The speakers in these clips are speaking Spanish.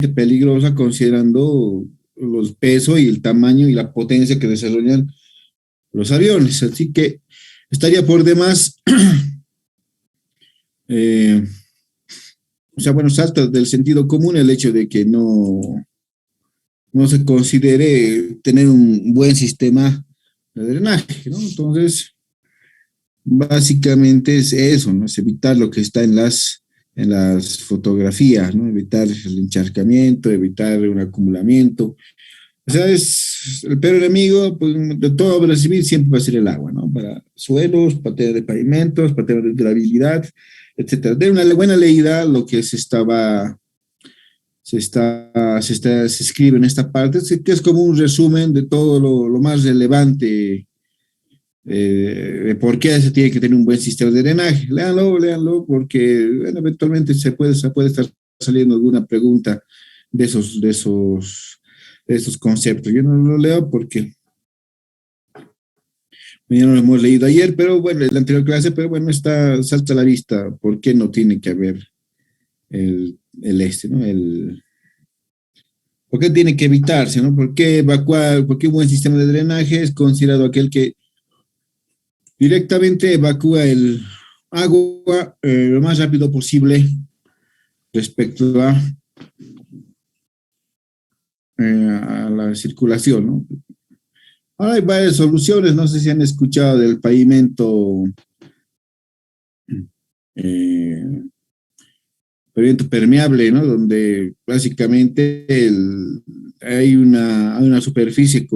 peligrosa considerando los pesos y el tamaño y la potencia que desarrollan los aviones. Así que estaría por demás, eh, o sea, bueno, salta del sentido común el hecho de que no se considere tener un buen sistema de drenaje, ¿no? Entonces, básicamente es eso, ¿no? Es evitar lo que está en las fotografías, ¿no? Evitar el encharcamiento, evitar un acumulamiento. O sea, es el peor enemigo, pues, de toda obra civil siempre va a ser el agua, ¿no? Para suelos, para temas de pavimentos, para temas de durabilidad, etcétera. De una buena leída, lo que se escribe en esta parte, que es como un resumen de todo lo más relevante de por qué se tiene que tener un buen sistema de drenaje. Léanlo, porque bueno, eventualmente se puede estar saliendo alguna pregunta de de esos conceptos. Yo no lo leo porque ya no lo hemos leído ayer, pero bueno, en la anterior clase, pero bueno, salta a la vista por qué no tiene que haber ¿no? ¿Por qué tiene que evitarse, ¿no? ¿Por qué evacuar, por qué un buen sistema de drenaje es considerado aquel que directamente evacúa el agua lo más rápido posible respecto a la circulación, ¿no? Ahora hay varias soluciones, no sé si han escuchado del eh, pavimento permeable, ¿no? Donde básicamente hay una superficie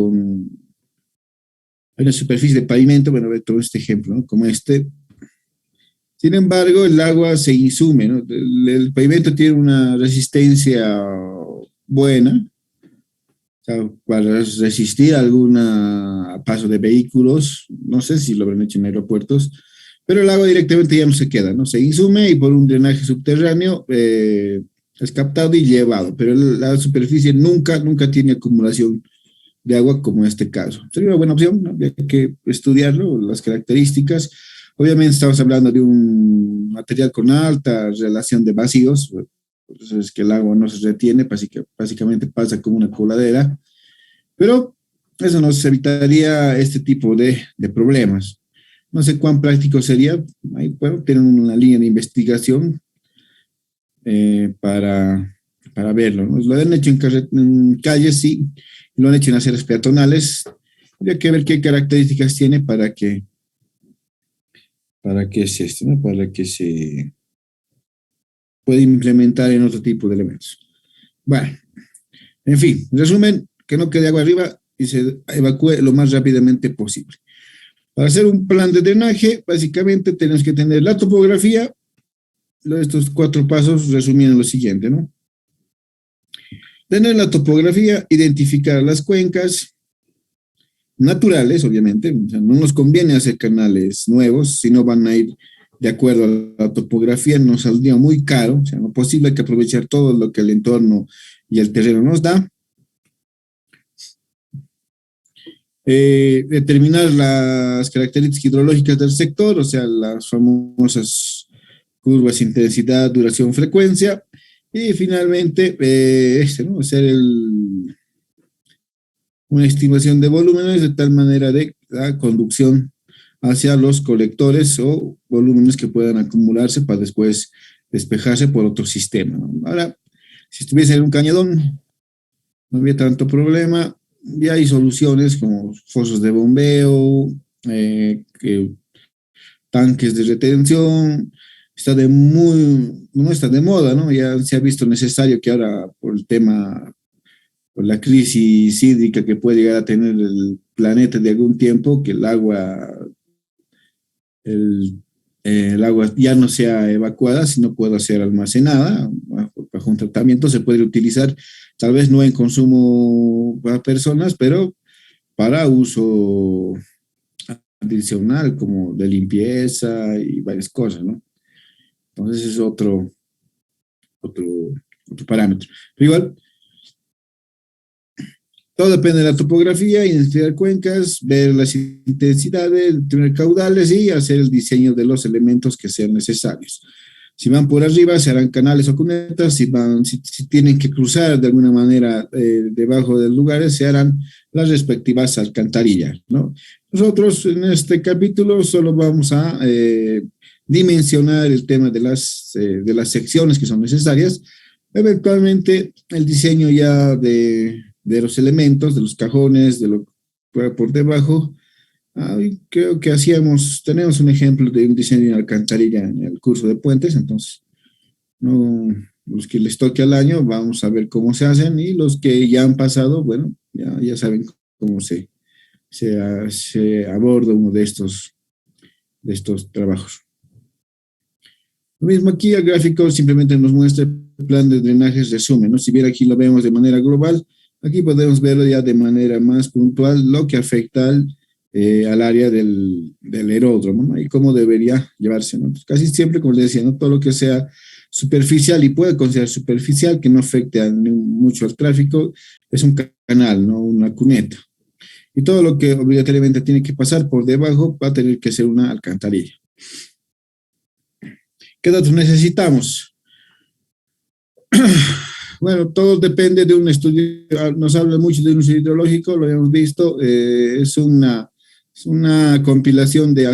hay una superficie de pavimento, bueno, todo este ejemplo, ¿no? Como este. Sin embargo, el agua se insume, ¿no? El pavimento tiene una resistencia buena, o sea, para resistir algún paso de vehículos. No sé si lo habrán hecho en aeropuertos, pero el agua directamente ya no se queda, ¿no? Se insume y por un drenaje subterráneo es captado y llevado, pero la superficie nunca tiene acumulación de agua como en este caso. Sería una buena opción, ¿no? Habría que estudiarlo, las características. Obviamente estamos hablando de un material con alta relación de vacíos, por eso es que el agua no se retiene, básicamente pasa como una coladera, pero eso nos evitaría este tipo de problemas. No sé cuán práctico sería, ahí bueno, tienen una línea de investigación eh, para, para verlo, ¿no? Lo han hecho en calles, sí, lo han hecho en aceras peatonales. Habría que ver qué características tiene ¿no? Para que se pueda implementar en otro tipo de elementos. Bueno, en fin, en resumen, que no quede agua arriba y se evacúe lo más rápidamente posible. Para hacer un plan de drenaje, básicamente tenemos que tener la topografía. Estos cuatro pasos resumían lo siguiente, ¿no? Tener la topografía, identificar las cuencas naturales, obviamente. O sea, no nos conviene hacer canales nuevos, si no van a ir de acuerdo a la topografía, nos saldría muy caro. O sea, no es posible que aprovechar todo lo que el entorno y el terreno nos da. Determinar las características hidrológicas del sector, o sea, las famosas curvas, intensidad, duración, frecuencia, y finalmente ¿no? Hacer una estimación de volúmenes de tal manera de la conducción hacia los colectores o volúmenes que puedan acumularse para después despejarse por otro sistema, ¿no? Ahora, si estuviese en un cañadón, no había tanto problema. Ya hay soluciones como fosos de bombeo, tanques de retención. No está de moda, ¿no? Ya se ha visto necesario que ahora por el tema, por la crisis hídrica que puede llegar a tener el planeta de algún tiempo, que el, el agua ya no sea evacuada, sino pueda ser almacenada bajo un tratamiento, se puede utilizar, tal vez no en consumo para personas, pero para uso adicional, como de limpieza y varias cosas, ¿no? Entonces es otro, otro parámetro. Pero igual, todo depende de la topografía, identificar cuencas, ver las intensidades, tener caudales y hacer el diseño de los elementos que sean necesarios. Si van por arriba, se harán canales o cunetas. Si tienen que cruzar de alguna manera debajo de los lugares, se harán las respectivas alcantarillas, ¿no? Nosotros en este capítulo solo vamos a dimensionar el tema de las secciones que son necesarias. Eventualmente, el diseño ya de los elementos, de los cajones, de lo que por debajo. Creo que tenemos un ejemplo de un diseño de alcantarilla en el curso de puentes, entonces, no, los que les toque al año, vamos a ver cómo se hacen, y los que ya han pasado, bueno, ya saben cómo se aborda uno de estos trabajos. Lo mismo aquí, el gráfico simplemente nos muestra el plan de drenajes resumen, ¿no? Si bien aquí lo vemos de manera global, aquí podemos verlo ya de manera más puntual, lo que afecta al área del aeródromo, ¿no? Y cómo debería llevarse, ¿no? Pues casi siempre, como les decía, ¿no? Todo lo que sea superficial y puede considerar superficial, que no afecte mucho al tráfico, es un canal, ¿no? Una cuneta. Y todo lo que obligatoriamente tiene que pasar por debajo va a tener que ser una alcantarilla. ¿Qué datos necesitamos? Bueno, todo depende de un estudio, nos habla mucho de un estudio hidrológico, lo hemos visto, es una compilación de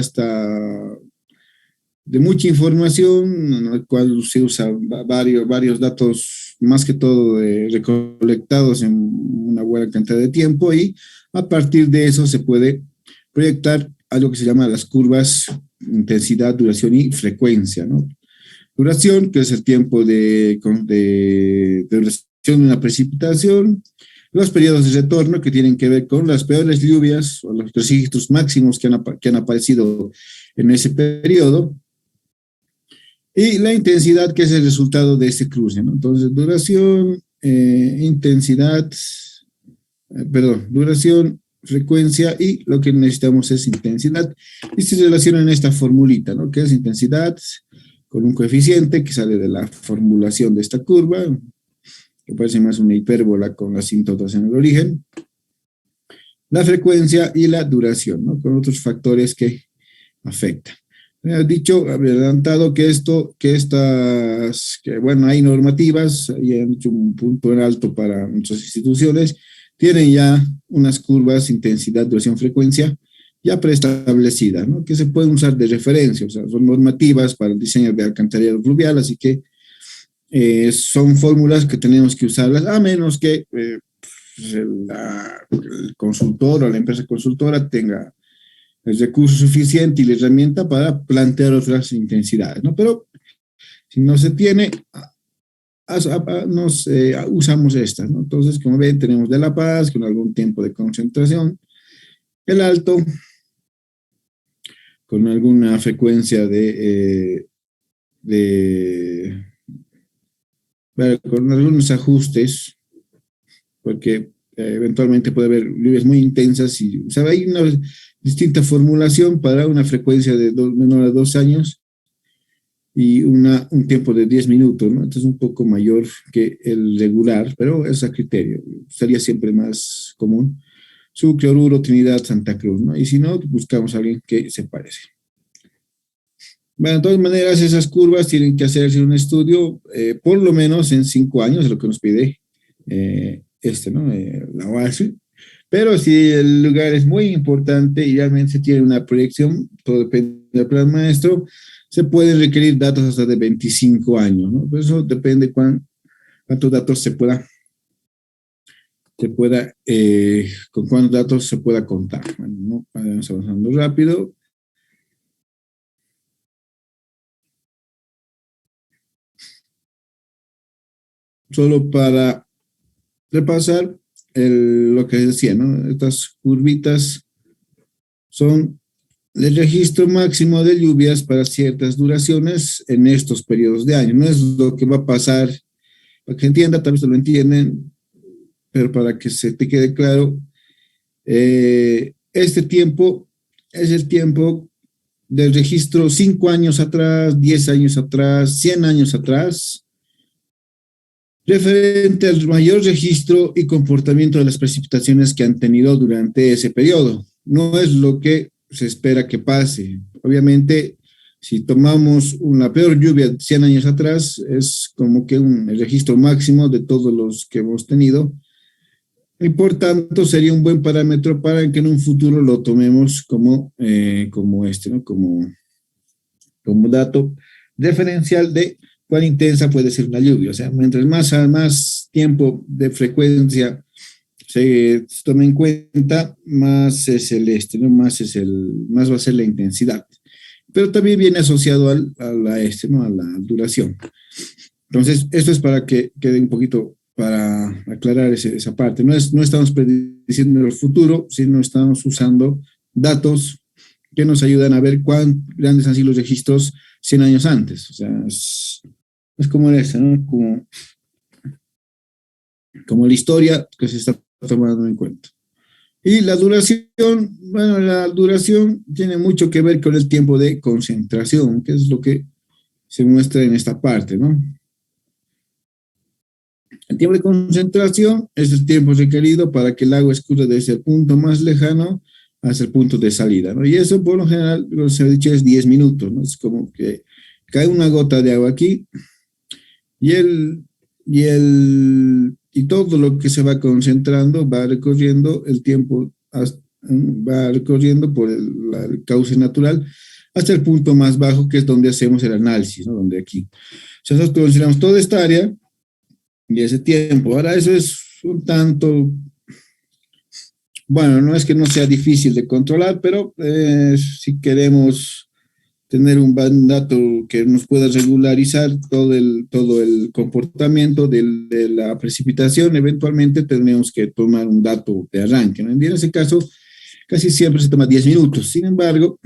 mucha información, en la cual se usa varios datos, más que todo recolectados en una buena cantidad de tiempo, y a partir de eso se puede proyectar algo que se llama las curvas intensidad, duración y frecuencia, ¿no? Duración, que es el tiempo de duración de una precipitación, los periodos de retorno, que tienen que ver con las peores lluvias o los registros máximos que han aparecido en ese periodo, y la intensidad, que es el resultado de ese cruce, ¿no? Entonces, duración, frecuencia, y lo que necesitamos es intensidad, y se relaciona en esta formulita, ¿no? Que es intensidad con un coeficiente que sale de la formulación de esta curva, que parece más una hipérbola con asíntotas en el origen, la frecuencia y la duración, ¿no? Con otros factores que afectan. He dicho, adelantado que bueno, hay normativas, y han hecho un punto en alto para nuestras instituciones, tienen ya unas curvas, intensidad, duración, frecuencia, ya preestablecidas, ¿no? Que se pueden usar de referencia, o sea, son normativas para el diseño de alcantarillado fluvial, así que son fórmulas que tenemos que usarlas, a menos que el consultor o la empresa consultora tenga el recurso suficiente y la herramienta para plantear otras intensidades, ¿no? Pero si no se tiene, usamos estas, ¿no? Entonces, como ven, tenemos de La Paz con algún tiempo de concentración, el Alto con alguna frecuencia con algunos ajustes, porque eventualmente puede haber lluvias muy intensas, y, o sea, hay una distinta formulación para una frecuencia menor a 2 años y un tiempo de 10 minutos, ¿no? Entonces, un poco mayor que el regular, pero es a criterio, sería siempre más común. Sucre, Oruro, Trinidad, Santa Cruz, ¿no? Y si no, buscamos a alguien que se parece. Bueno, de todas maneras, esas curvas tienen que hacerse un estudio por lo menos en 5 años, es lo que nos pide ¿no? La OASI. Pero si el lugar es muy importante y realmente se tiene una proyección, todo depende del plan maestro, se pueden requerir datos hasta de 25 años, ¿no? Pero eso depende cuántos datos con cuántos datos se pueda contar. Bueno, ¿no? Vamos avanzando rápido. Solo para repasar lo que decía, ¿no? Estas curvitas son el registro máximo de lluvias para ciertas duraciones en estos periodos de año. No es lo que va a pasar, para que entienda, tal vez lo entienden, pero para que se te quede claro, este tiempo es el tiempo del registro 5 años atrás, 10 años atrás, 100 años atrás, referente al mayor registro y comportamiento de las precipitaciones que han tenido durante ese periodo. No es lo que se espera que pase. Obviamente, Si tomamos una peor lluvia de 100 años atrás, es como que el registro máximo de todos los que hemos tenido, y por tanto sería un buen parámetro para que en un futuro lo tomemos como este, ¿no? Como dato referencial de cuán intensa puede ser una lluvia. O sea, mientras más tiempo de frecuencia se tome en cuenta, más es el este, ¿no? Más va a ser la intensidad. Pero también viene asociado a la ¿no? A la duración. Entonces, esto es para que quede un poquito para aclarar esa parte. No estamos prediciendo el futuro, sino estamos usando datos que nos ayudan a ver cuán grandes han sido los registros 100 años antes. O sea, es como esa, ¿no? Como la historia que se está tomando en cuenta. Y la duración, bueno, la duración tiene mucho que ver con el tiempo de concentración, que es lo que se muestra en esta parte, ¿no? El tiempo de concentración es el tiempo requerido para que el agua escurra desde el punto más lejano hasta el punto de salida, ¿no? Y eso, por lo general, lo se ha dicho, es 10 minutos, ¿no? Es como que cae una gota de agua aquí y y todo lo que se va concentrando va recorriendo el tiempo, va recorriendo por el cauce natural hasta el punto más bajo, que es donde hacemos el análisis, ¿no? Donde aquí. O sea, nosotros consideramos toda esta área y ese tiempo. Ahora, eso es un tanto, bueno, no es que no sea difícil de controlar, pero si queremos tener un buen dato que nos pueda regularizar todo el comportamiento de la precipitación, eventualmente tendremos que tomar un dato de arranque, ¿no? En ese caso, casi siempre se toma 10 minutos. Sin embargo,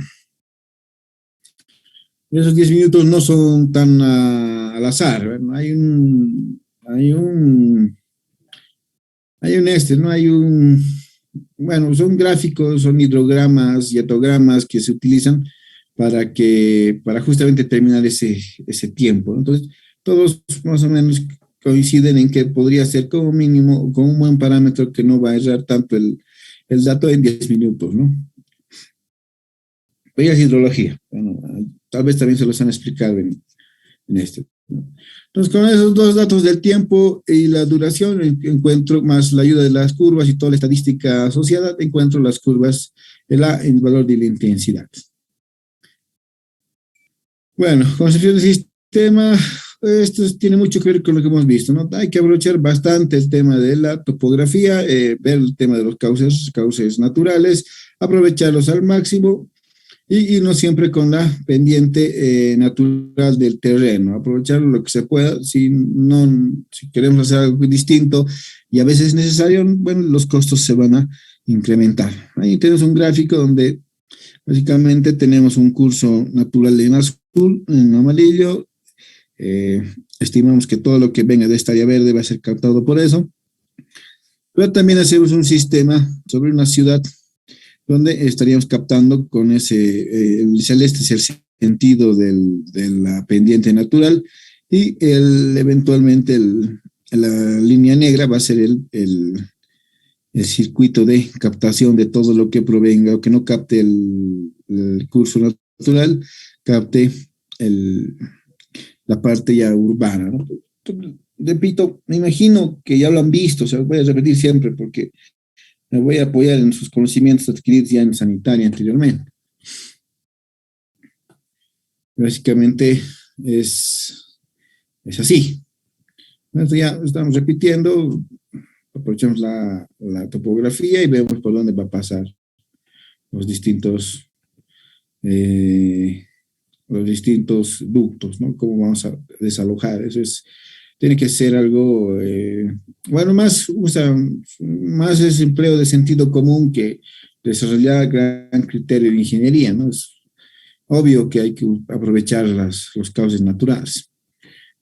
esos 10 minutos no son tan al azar, ¿no? ¿No? Bueno, son gráficos, son hidrogramas y etogramas que se utilizan para justamente terminar ese tiempo, ¿no? Entonces, todos más o menos coinciden en que podría ser como mínimo, con un buen parámetro que no va a errar tanto el dato en 10 minutos, ¿no? Pero es hidrología. Bueno, tal vez también se los han explicado en este, ¿no? Entonces, con esos dos datos del tiempo y la duración, encuentro más la ayuda de las curvas y toda la estadística asociada, encuentro las curvas, el valor de la intensidad. Bueno, concepción del sistema, esto tiene mucho que ver con lo que hemos visto, ¿no? Hay que aprovechar bastante el tema de la topografía, ver el tema de los cauces naturales, aprovecharlos al máximo y no siempre con la pendiente natural del terreno, aprovechar lo que se pueda. Si queremos hacer algo distinto y a veces es necesario, bueno, los costos se van a incrementar. Ahí tenemos un gráfico donde básicamente tenemos un curso natural en azul, en amarillo. Estimamos que todo lo que venga de esta área verde va a ser captado por eso. Pero también hacemos un sistema sobre una ciudad donde estaríamos captando con el celeste es el sentido de la pendiente natural y eventualmente la línea negra va a ser el circuito de captación de todo lo que provenga o que no capte el curso natural, capte la parte ya urbana, ¿no? Repito, me imagino que ya lo han visto, o sea, voy a repetir siempre porque me voy a apoyar en sus conocimientos adquiridos ya en sanitaria anteriormente. Básicamente es así. Entonces ya estamos repitiendo, aprovechamos la topografía y vemos por dónde va a pasar los distintos ductos, ¿no? Cómo vamos a desalojar. Tiene que ser algo, bueno, más es empleo de sentido común que desarrollar gran criterio de ingeniería, ¿no? Es obvio que hay que aprovechar los cauces naturales.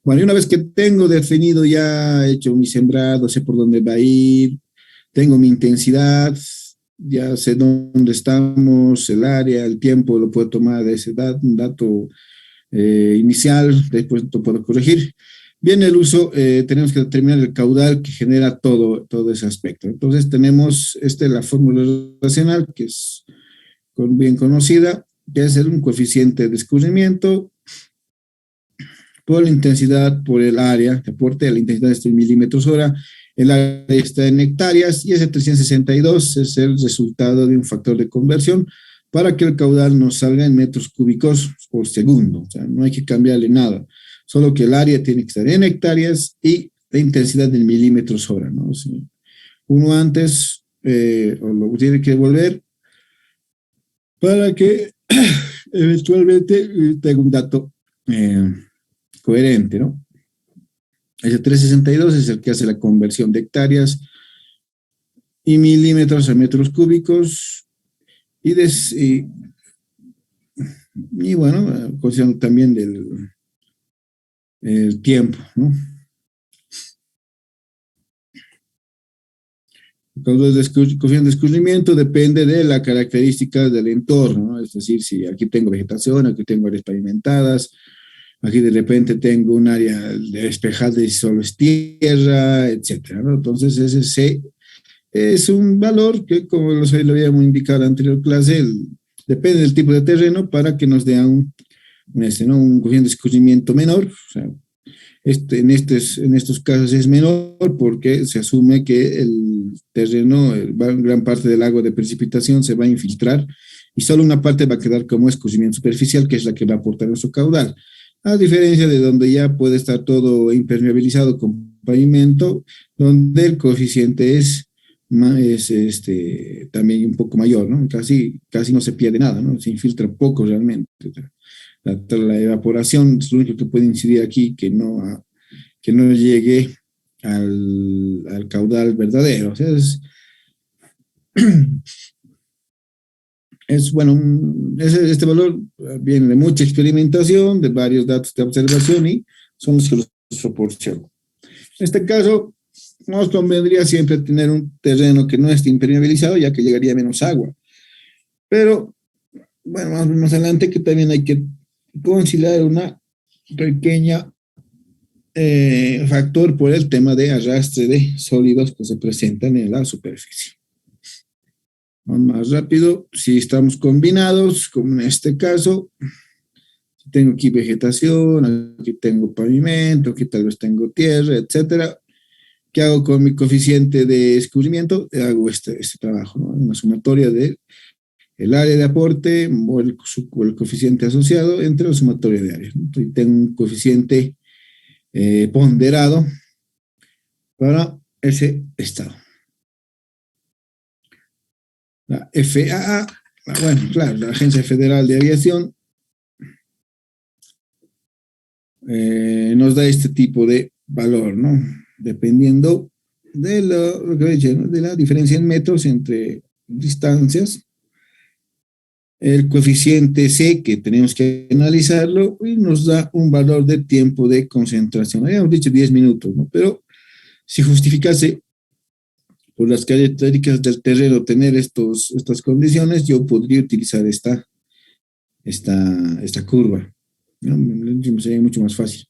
Bueno, y una vez que tengo definido, ya he hecho mi sembrado, sé por dónde va a ir, tengo mi intensidad, ya sé dónde estamos, el área, el tiempo, lo puedo tomar de ese dato inicial, después lo puedo corregir. Bien, el uso, tenemos que determinar el caudal que genera todo ese aspecto. Entonces tenemos la fórmula relacional, que es bien conocida, que es un coeficiente de escurrimiento por la intensidad, por el área de aporte, la intensidad está en milímetros hora, el área está en hectáreas y ese 362 es el resultado de un factor de conversión para que el caudal nos salga en metros cúbicos por segundo. O sea, no hay que cambiarle nada, solo que el área tiene que estar en hectáreas y la intensidad en milímetros hora, ¿no? Si uno antes o lo tiene que volver para que eventualmente tenga un dato coherente, ¿no? Ese 362 es el que hace la conversión de hectáreas y milímetros a metros cúbicos y bueno, considerando también el tiempo, ¿no? El coeficiente de escurrimiento depende de las características del entorno, ¿no? Es decir, si aquí tengo vegetación, aquí tengo áreas pavimentadas, aquí de repente tengo un área despejada y solo es tierra, etcétera, ¿no? Entonces ese es un valor que, como lo habíamos indicado en la anterior clase, depende del tipo de terreno para que nos dé ¿no? Un coeficiente de escurrimiento menor. O sea, en estos casos es menor porque se asume que el terreno, gran parte del agua de precipitación se va a infiltrar y solo una parte va a quedar como escurrimiento superficial, que es la que va a aportar nuestro caudal. A diferencia de donde ya puede estar todo impermeabilizado con pavimento, donde el coeficiente es también un poco mayor, ¿no? Casi no se pierde nada, ¿no? Se infiltra poco realmente. La evaporación es lo único que puede incidir aquí, que no llegue al caudal verdadero. O sea, bueno, este valor viene de mucha experimentación, de varios datos de observación y son los que los proporciono. En este caso, nos convendría siempre tener un terreno que no esté impermeabilizado, ya que llegaría menos agua. Pero, bueno, más adelante que también hay que considerar una pequeña factor por el tema de arrastre de sólidos que se presentan en la superficie. Vamos más rápido, si estamos combinados, como en este caso, tengo aquí vegetación, aquí tengo pavimento, aquí tal vez tengo tierra, etcétera. ¿Qué hago con mi coeficiente de escurrimiento? Hago este trabajo, ¿no? Una sumatoria de el área de aporte o el coeficiente asociado entre la sumatoria de áreas, ¿no? Entonces, tengo un coeficiente ponderado para ese estado. La FAA, bueno, claro, la Agencia Federal de Aviación nos da este tipo de valor, ¿no? Dependiendo lo que he dicho, ¿no? De la diferencia en metros entre distancias, el coeficiente C, que tenemos que analizarlo, y nos da un valor de tiempo de concentración. Habíamos dicho 10 minutos, ¿no? Pero si justificase por las características del terreno tener estas condiciones, yo podría utilizar esta curva, ¿no? Sería mucho más fácil.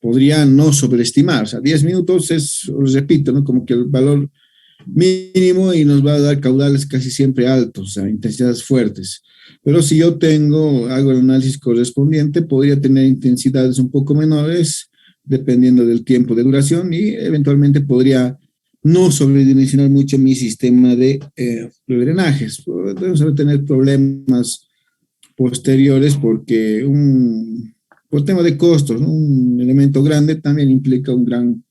Podría no sobreestimar, o sea, 10 minutos es, os repito, ¿no? Como que el valor mínimo y nos va a dar caudales casi siempre altos, o sea, intensidades fuertes. Pero si yo hago el análisis correspondiente, podría tener intensidades un poco menores, dependiendo del tiempo de duración, y eventualmente podría no sobredimensionar mucho mi sistema de drenajes. Podemos tener problemas posteriores porque por tema de costos, ¿no? Un elemento grande también implica un gran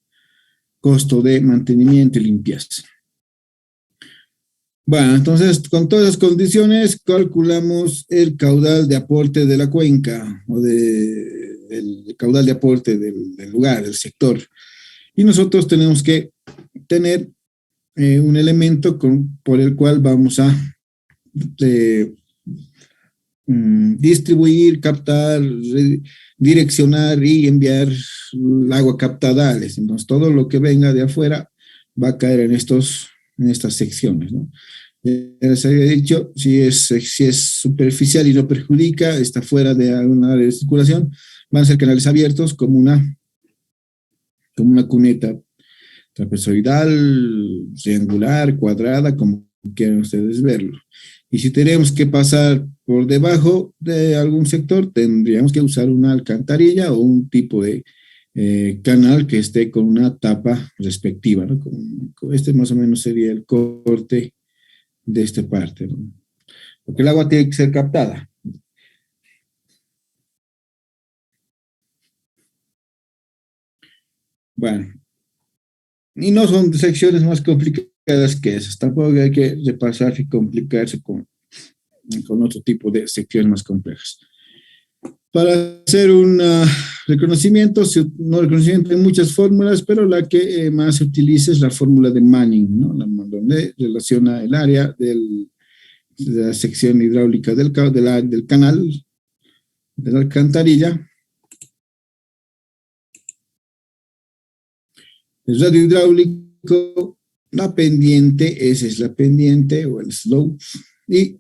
costo de mantenimiento y limpieza. Bueno, entonces con todas las condiciones calculamos el caudal de aporte de la cuenca o el caudal de aporte del lugar, del sector. Y nosotros tenemos que tener un elemento por el cual vamos a distribuir, captar, direccionar y enviar el agua captada. Entonces todo lo que venga de afuera va a caer en estas secciones, ¿no? Ya se había dicho, si es superficial y no perjudica, está fuera de alguna área de circulación, van a ser canales abiertos como una cuneta trapezoidal, triangular, cuadrada, como quieran ustedes verlo. Y si tenemos que pasar por debajo de algún sector tendríamos que usar una alcantarilla o un tipo de canal que esté con una tapa respectiva, ¿no? Este más o menos sería el corte de esta parte, ¿no? Porque el agua tiene que ser captada. Bueno, y no son secciones más complicadas que esas. Tampoco hay que repasar y complicarse con otro tipo de secciones más complejas. Para hacer un reconocimiento, no reconocimiento hay muchas fórmulas, pero la que más se utiliza es la fórmula de Manning, ¿no? Donde relaciona el área de la sección hidráulica del canal, de la alcantarilla. El radio hidráulico, la pendiente, esa es la pendiente o el slope, y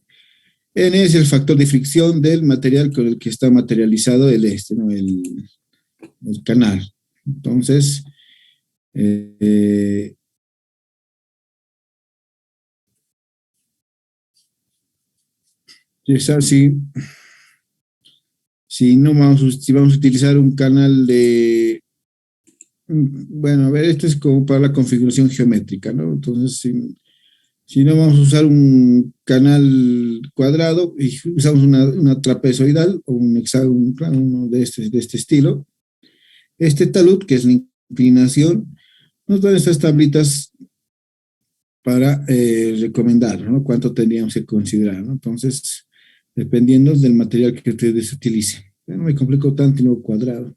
N es el factor de fricción del material con el que está materializado ¿no? El canal. Entonces, eh, si no si vamos a utilizar un canal bueno, a ver, esto es como para la configuración geométrica, ¿no? Entonces, si no vamos a usar un canal cuadrado y usamos una trapezoidal o un hexágono, claro, uno de este estilo, este talud, que es la inclinación, nos dan estas tablitas para recomendar, ¿no? Cuánto tendríamos que considerar, ¿no? Entonces, dependiendo del material que ustedes utilicen. No me complico tanto en lo cuadrado.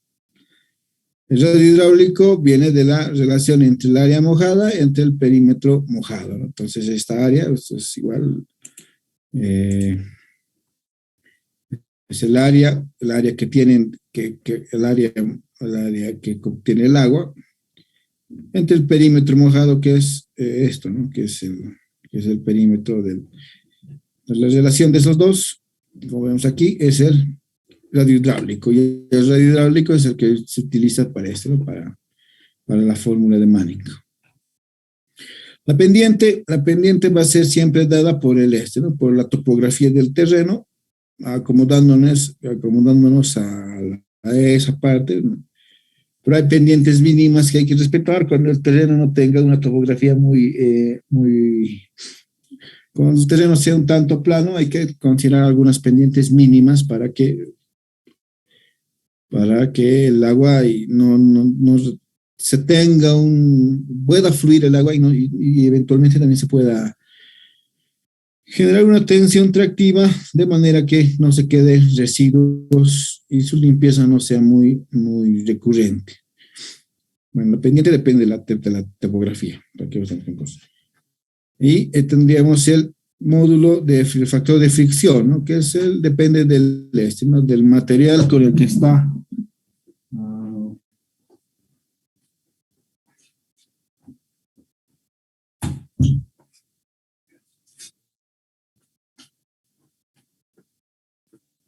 El radio hidráulico viene de la relación entre el área mojada y entre el perímetro mojado, ¿no? Entonces, esta área es igual, eh, es el área que tienen, el área que contiene el agua, entre el perímetro mojado, que es esto, ¿no? Que es el perímetro la relación de esos dos, como vemos aquí, es el radio hidráulico. Y el radio hidráulico es el que se utiliza para esto, ¿no? Para la fórmula de Manning. La pendiente va a ser siempre dada por ¿no? Por la topografía del terreno, acomodándonos a esa parte, ¿no? Pero hay pendientes mínimas que hay que respetar cuando el terreno no tenga una topografía cuando el terreno sea un tanto plano, hay que considerar algunas pendientes mínimas para que el agua no se pueda fluir el agua y eventualmente también se pueda generar una tensión tractiva de manera que no se quede residuos y su limpieza no sea muy recurrente. Bueno, la pendiente depende de la topografía, para que y tendríamos el módulo el factor de fricción, ¿no? Que depende ¿no? Del material con el que está.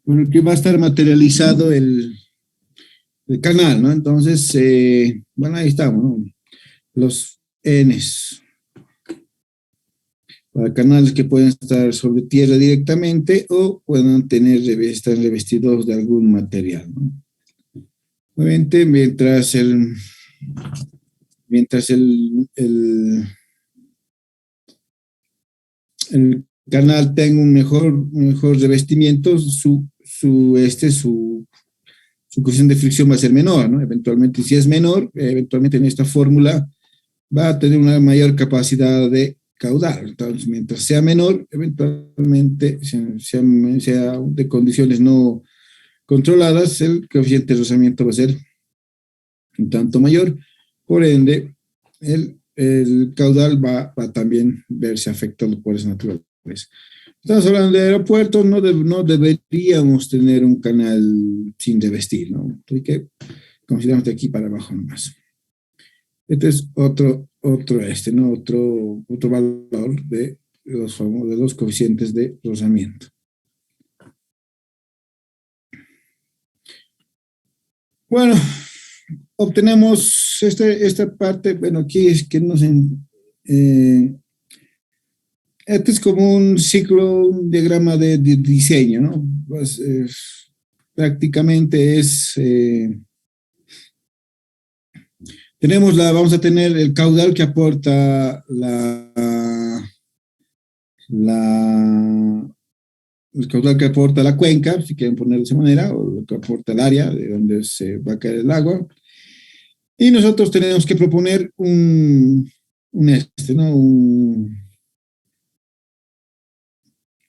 Con el que va a estar materializado el canal, ¿no? Entonces, bueno, ahí estamos, ¿no? Los Ns. Para canales que pueden estar sobre tierra directamente o puedan estar revestidos de algún material, ¿no? Obviamente, mientras el canal tenga un mejor revestimiento, su coeficiente de fricción va a ser menor, ¿no? Eventualmente, si es menor, eventualmente en esta fórmula va a tener una mayor capacidad de caudal. Entonces, mientras sea menor, eventualmente, sea de condiciones no controladas, el coeficiente de rozamiento va a ser un tanto mayor. Por ende, el caudal va a también verse afectado por esa naturaleza. Estamos hablando de aeropuertos, no deberíamos tener un canal sin revestir, ¿no? Así que consideramos de aquí para abajo nomás. Este es ¿no? Otro valor de los coeficientes de rozamiento. Bueno, obtenemos esta parte, bueno, aquí es que Este es como un ciclo, un diagrama de diseño, ¿no? Pues, prácticamente es, vamos a tener el caudal que aporta la, el caudal que aporta la cuenca, si quieren ponerlo de esa manera, o lo que aporta el área de donde se va a caer el agua. Y nosotros tenemos que proponer ¿no?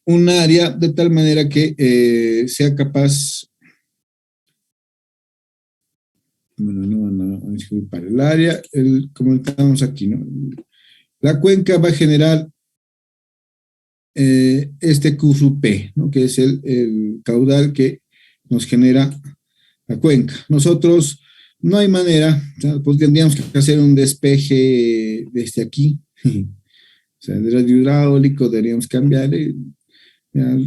Un área de tal manera que sea capaz, bueno, no, disculpar, el área, como estamos aquí, ¿no? La cuenca va a generar este Q sub P, ¿no? Que es el caudal que nos genera la cuenca. Nosotros no hay manera, o sea, pues tendríamos que hacer un despeje desde aquí, o sea, el radio hidráulico deberíamos cambiarle. Ya,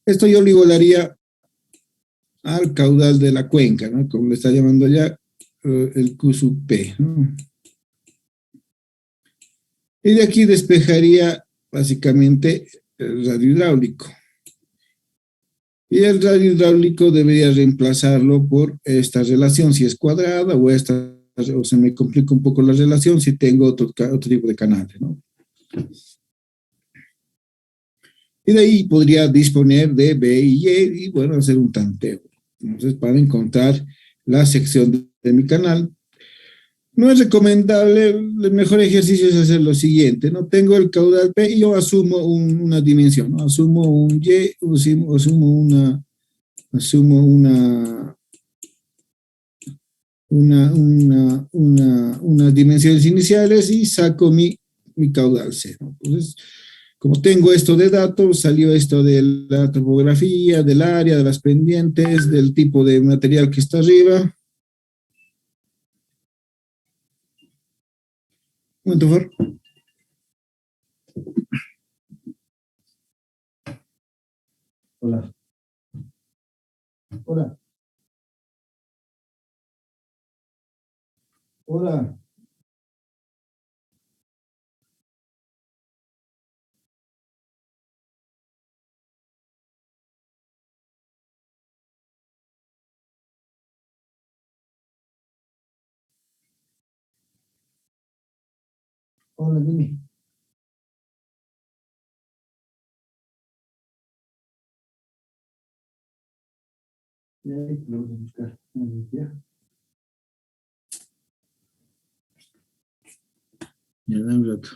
esto yo lo igualaría al caudal de la cuenca, ¿no? Como le está llamando ya el Q sub P, ¿no? Y de aquí despejaría básicamente el radio hidráulico. Y el radio hidráulico debería reemplazarlo por esta relación, si es cuadrada o esta, o se me complica un poco la relación si tengo otro tipo de canales, ¿no? Y de ahí podría disponer de B y Y y bueno, hacer un tanteo. Entonces, para encontrar la sección de mi canal, no es recomendable, el mejor ejercicio es hacer lo siguiente, ¿no? Tengo el caudal P y yo asumo una dimensión, ¿no? Asumo un Y, asumo unas dimensiones iniciales y saco mi caudal C, ¿no? Entonces, como tengo esto de datos, salió esto de la topografía, del área, de las pendientes, del tipo de material que está arriba. Un momento, por favor. Hola. Hola. Hola. Hola, dime. Ya, lo voy a buscar. Ya, ya, dame un rato.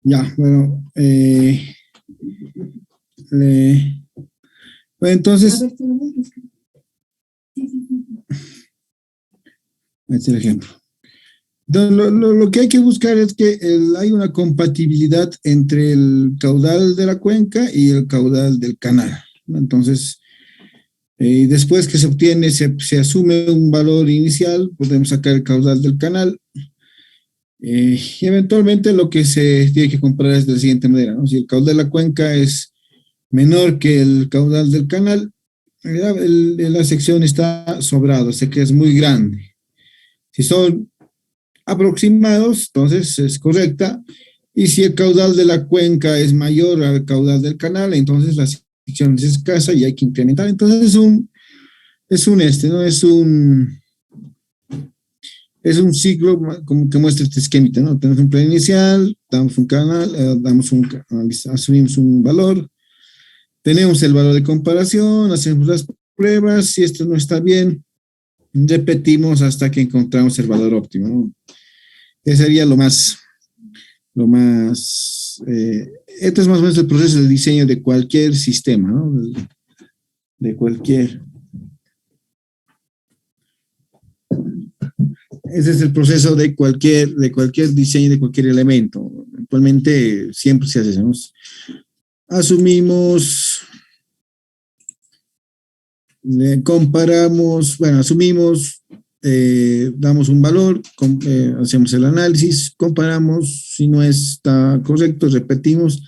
Ya, bueno, bueno, entonces, este es el ejemplo. Entonces, lo que hay que buscar es que hay una compatibilidad entre el caudal de la cuenca y el caudal del canal, ¿no? Entonces, después que se obtiene, se asume un valor inicial, podemos sacar el caudal del canal. Y eventualmente lo que se tiene que comparar es de la siguiente manera, ¿no? Si el caudal de la cuenca es menor que el caudal del canal, la sección está sobrado, o sea que es muy grande. Si son aproximados, entonces es correcta. Y si el caudal de la cuenca es mayor al caudal del canal, entonces la sección es escasa y hay que incrementar. Entonces ¿no? Es un ciclo como que muestra este esquemita, ¿no? Tenemos un plan inicial, damos un canal, asumimos un valor, tenemos el valor de comparación, hacemos las pruebas, si esto no está bien, repetimos hasta que encontramos el valor óptimo, ¿no? Ese sería esto es más o menos el proceso de diseño de cualquier sistema, ¿no? De cualquier. Ese es el proceso de cualquier diseño, de cualquier elemento. Actualmente siempre se hace eso, ¿no? Asumimos, comparamos, bueno, asumimos, damos un valor, hacemos el análisis, comparamos, si no está correcto, repetimos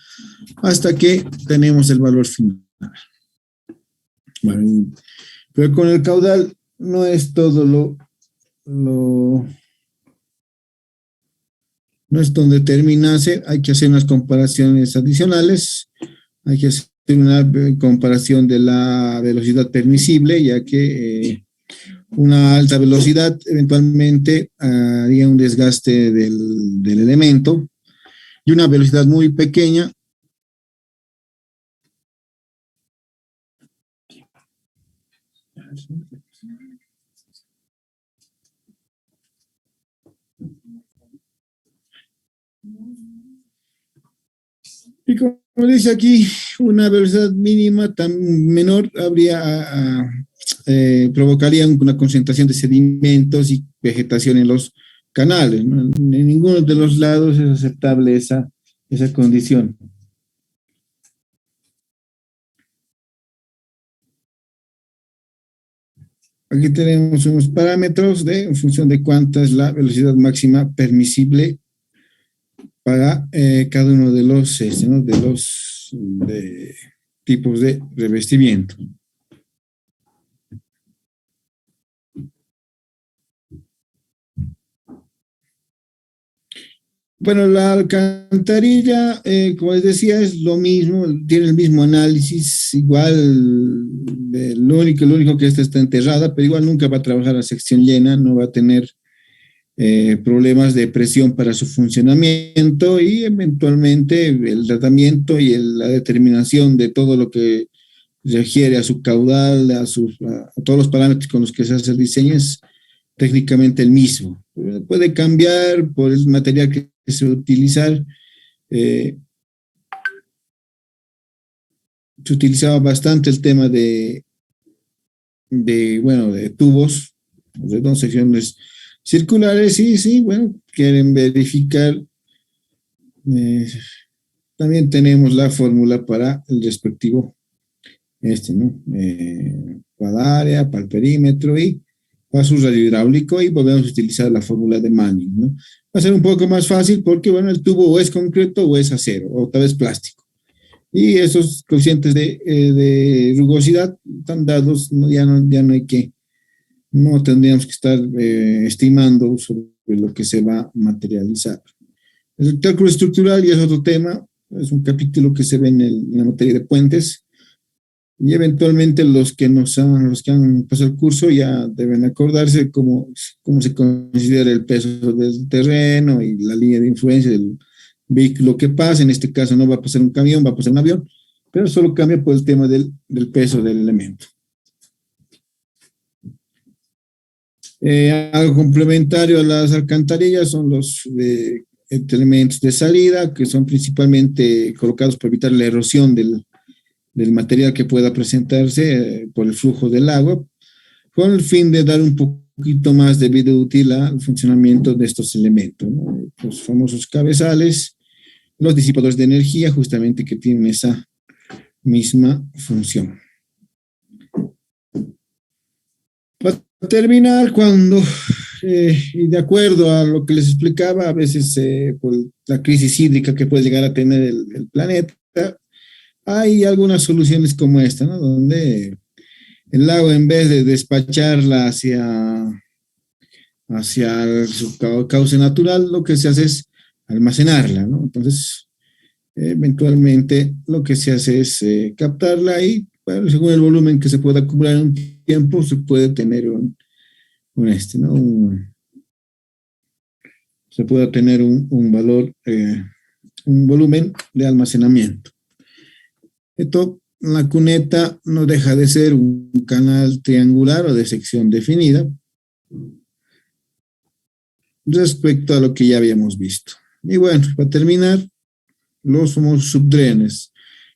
hasta que tenemos el valor final. Bueno, pero con el caudal no es todo no es donde terminase, hay que hacer unas comparaciones adicionales, hay que hacer una comparación de la velocidad permisible, ya que una alta velocidad eventualmente haría un desgaste del elemento, y una velocidad muy pequeña y como dice aquí, una velocidad mínima tan menor provocaría una concentración de sedimentos y vegetación en los canales, ¿no? En ninguno de los lados es aceptable esa condición. Aquí tenemos unos parámetros en función de cuánta es la velocidad máxima permisible para cada uno de los, ¿no? de tipos de revestimiento. Bueno, la alcantarilla, como les decía, es lo mismo, tiene el mismo análisis, igual, lo único que esta está enterrada, pero igual nunca va a trabajar a sección llena, no va a tener problemas de presión para su funcionamiento, y eventualmente el tratamiento y la determinación de todo lo que refiere a su caudal, a todos los parámetros con los que se hace el diseño es técnicamente el mismo. Puede cambiar por el material que se va a utilizar. Se utilizaba bastante el tema de tubos, de dos secciones circulares, y sí, bueno, quieren verificar. También tenemos la fórmula para el respectivo, ¿no? Para el área, para el perímetro y para su radio hidráulico, y volvemos a utilizar la fórmula de Manning, ¿no? Va a ser un poco más fácil porque, bueno, el tubo o es concreto o es acero, o tal vez plástico. Y esos coeficientes de rugosidad están dados, ¿no? Ya no hay que, no tendríamos que estar estimando sobre lo que se va a materializar. El cálculo estructural ya es otro tema, es un capítulo que se ve en la materia de puentes, y eventualmente los que han pasado el curso ya deben acordarse cómo se considera el peso del terreno y la línea de influencia del vehículo que pasa. En este caso no va a pasar un camión, va a pasar un avión, pero solo cambia por el tema del peso del elemento. Algo complementario a las alcantarillas son elementos de salida que son principalmente colocados para evitar la erosión del material que pueda presentarse por el flujo del agua, con el fin de dar un poquito más de vida útil al funcionamiento de estos elementos, ¿no? Los famosos cabezales, los disipadores de energía, justamente que tienen esa misma función. Para terminar, y de acuerdo a lo que les explicaba, a veces por la crisis hídrica que puede llegar a tener el planeta, hay algunas soluciones como esta, ¿no? Donde el agua, en vez de despacharla hacia su cauce natural, lo que se hace es almacenarla, ¿no? Entonces, eventualmente lo que se hace es captarla y, bueno, según el volumen que se pueda acumular en un tiempo, se puede tener ¿no? Se puede tener un valor, un volumen de almacenamiento. Esto, la cuneta no deja de ser un canal triangular o de sección definida respecto a lo que ya habíamos visto. Y bueno, para terminar, los famosos subdrenes.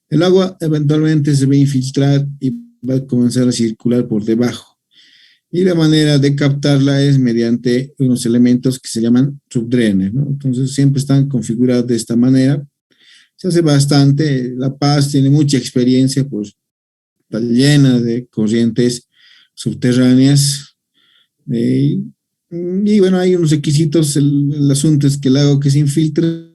El agua eventualmente se va a infiltrar y va a comenzar a circular por debajo. Y la manera de captarla es mediante unos elementos que se llaman subdrenes, ¿no? Entonces siempre están configurados de esta manera. Se hace bastante. La Paz tiene mucha experiencia, pues está llena de corrientes subterráneas. eh, y bueno, hay unos requisitos. El asunto es que el agua que se infiltre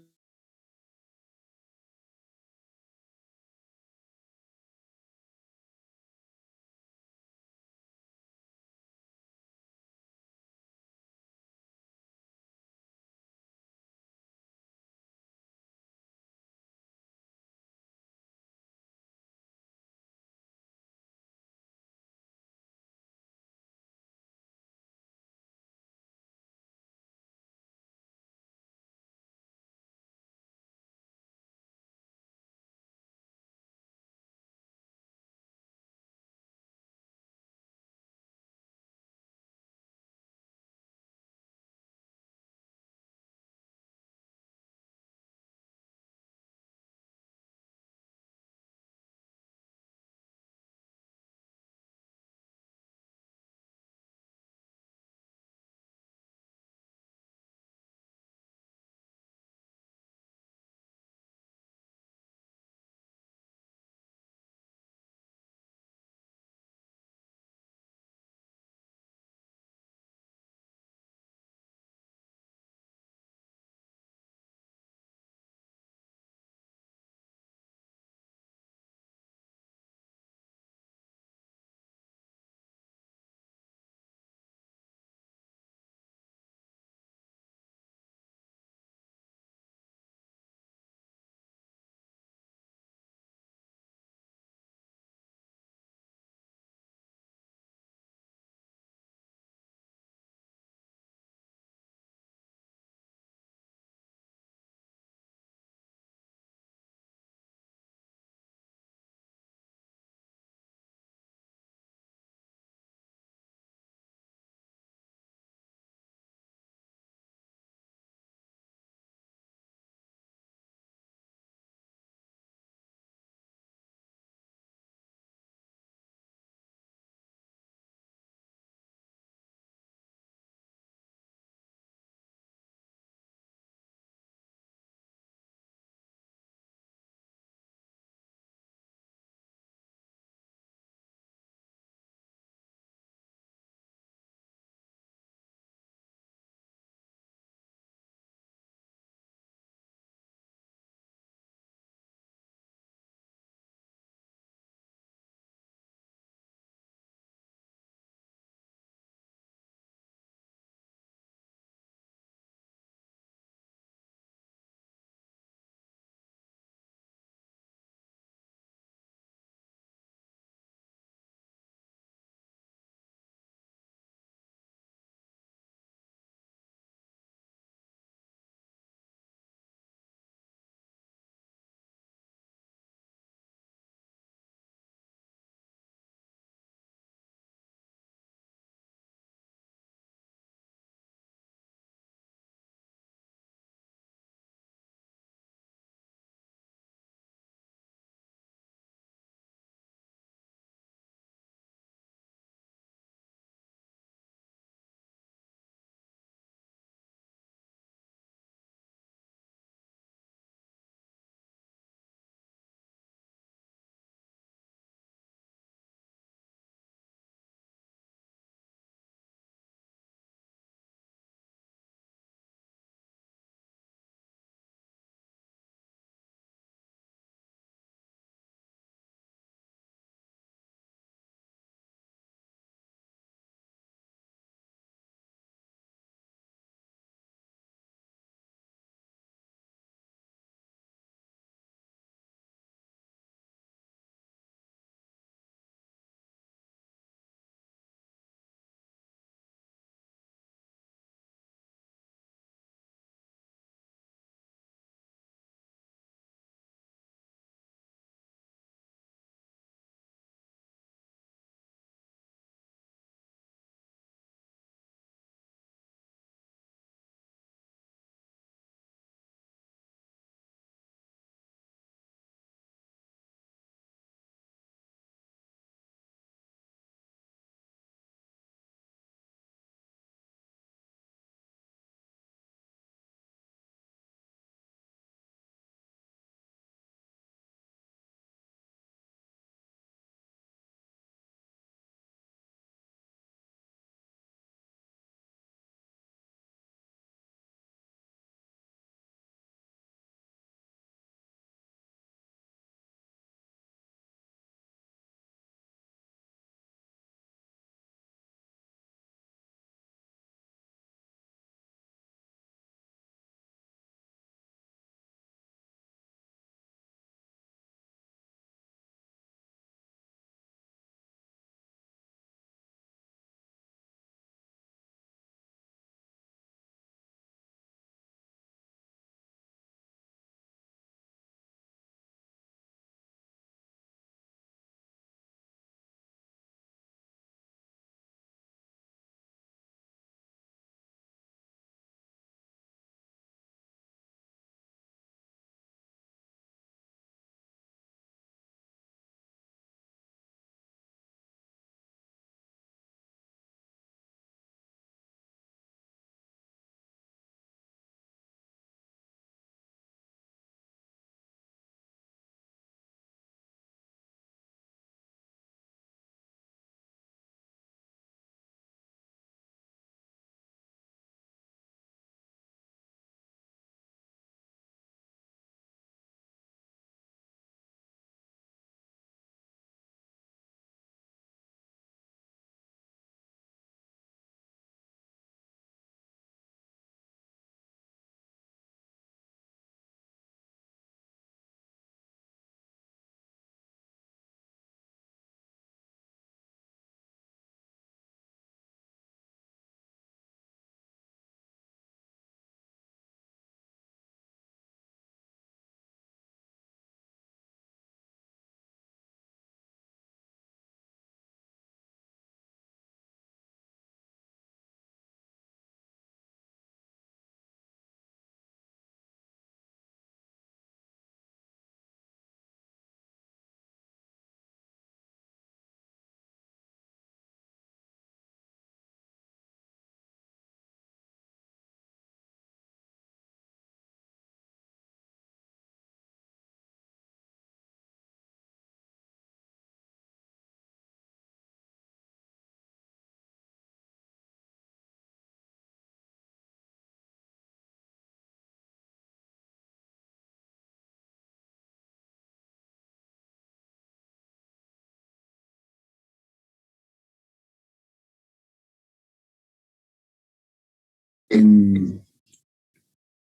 en,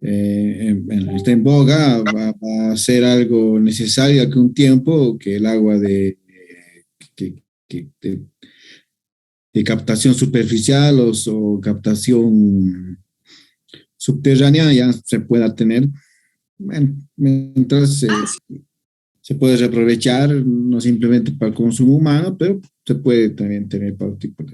está en boga, va a ser algo necesario que un tiempo que el agua que, de captación superficial o captación subterránea ya se pueda tener. Bueno, mientras se puede reaprovechar, no simplemente para el consumo humano, pero se puede también tener para otro tipo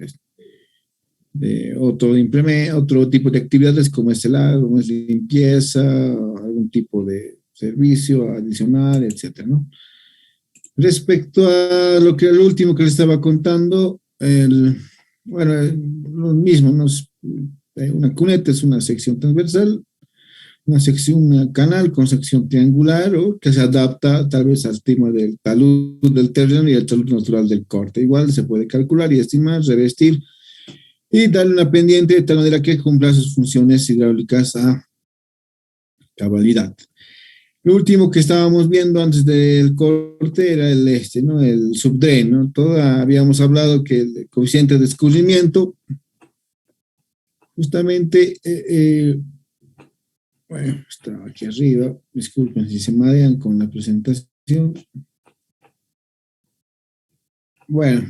otro tipo de actividades como es el agua, como es limpieza, algún tipo de servicio adicional, etcétera, ¿no? Respecto a lo último que les estaba contando, bueno, lo mismo, ¿no? Una cuneta es una sección transversal, una sección, un canal con sección triangular o que se adapta tal vez al tema del talud del terreno y el talud natural del corte. Igual se puede calcular y estimar, revestir y darle una pendiente de tal manera que cumpla sus funciones hidráulicas a cabalidad. Lo último que estábamos viendo antes del corte era ¿no? El subdren, ¿no? Habíamos hablado que el coeficiente de escurrimiento, justamente, bueno, estaba aquí arriba, disculpen si se marean con la presentación. Bueno,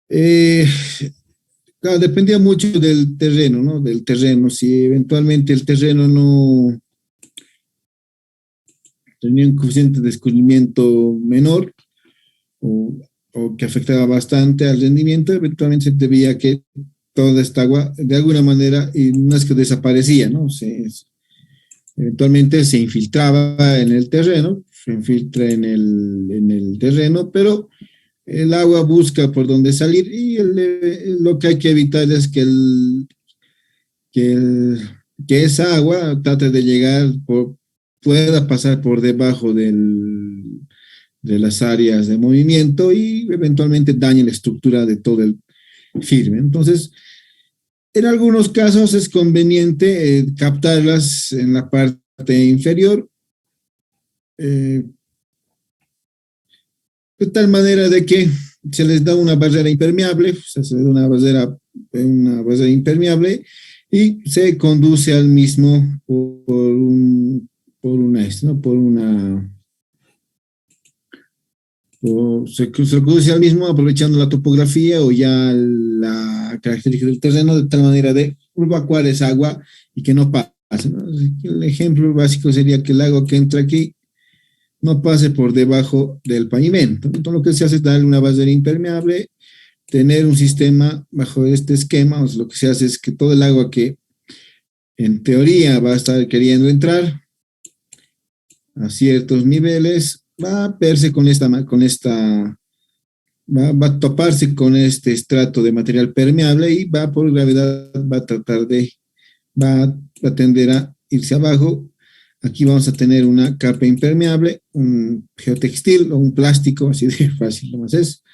eh, claro, dependía mucho del terreno, ¿no? Del terreno. Si eventualmente el terreno no tenía un coeficiente de escurrimiento menor o, o que afectaba bastante al rendimiento, eventualmente se debía que toda esta agua de alguna manera, y no es que desaparecía, ¿no? Eventualmente se infiltraba en el terreno, se infiltra en el terreno, pero el agua busca por dónde salir y lo que hay que evitar es que, el, que esa agua trate de pueda pasar por debajo de las áreas de movimiento y eventualmente dañe la estructura de todo el firme. Entonces, en algunos casos es conveniente captarlas en la parte inferior, eh, de tal manera de que se les da una barrera impermeable, o sea, se les da una barrera impermeable y se conduce al mismo por una, ¿no? Por una, o se conduce al mismo aprovechando la topografía o ya la característica del terreno de tal manera de evacuar esa agua y que no pase, ¿no? El ejemplo básico sería que el agua que entra aquí no pase por debajo del pavimento. Entonces lo que se hace es darle una barrera impermeable, tener un sistema bajo este esquema, o sea, lo que se hace es que todo el agua que en teoría va a estar queriendo entrar a ciertos niveles, va a verse va a toparse con este estrato de material permeable y va por gravedad, va a tender a irse abajo. Aquí vamos a tener una capa impermeable, un geotextil o un plástico, así de fácil nomás es.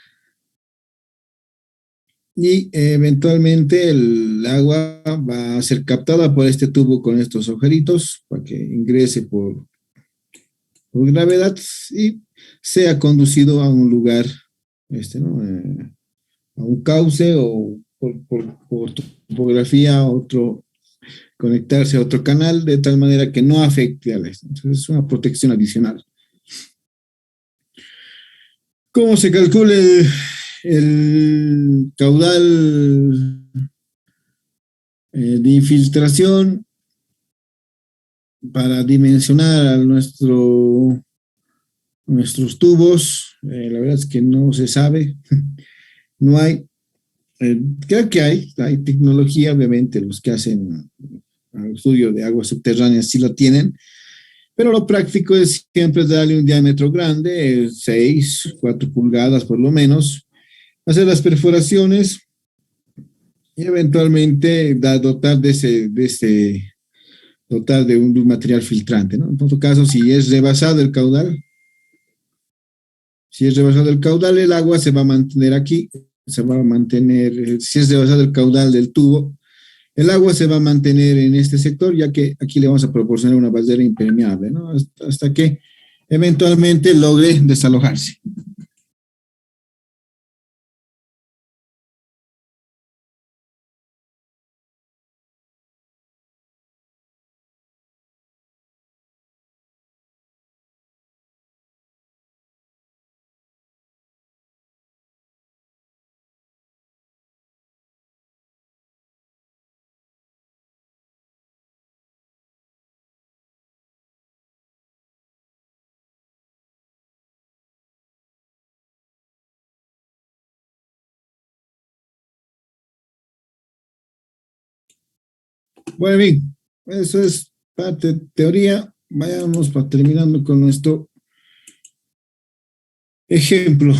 Y eventualmente el agua va a ser captada por este tubo con estos agujeritos para que ingrese por gravedad y sea conducido a un lugar, ¿no? A un cauce o por topografía, conectarse a otro canal de tal manera que no afecte a la. Entonces es una protección adicional. ¿Cómo se calcula el caudal de infiltración para dimensionar nuestros tubos? La verdad es que no se sabe, no hay. Creo que hay tecnología, obviamente los que hacen el estudio de aguas subterráneas sí lo tienen, pero lo práctico es siempre darle un diámetro grande, 6, 4 pulgadas por lo menos, hacer las perforaciones y eventualmente dotar de un material filtrante, ¿no? En todo caso, si es rebasado el caudal, el agua se va a mantener aquí, se va a mantener, si es rebasado el caudal del tubo, el agua se va a mantener en este sector, ya que aquí le vamos a proporcionar una barrera impermeable, ¿no? Hasta que eventualmente logre desalojarse. Bueno, bien, eso es parte de teoría. Vayamos terminando con nuestro ejemplo.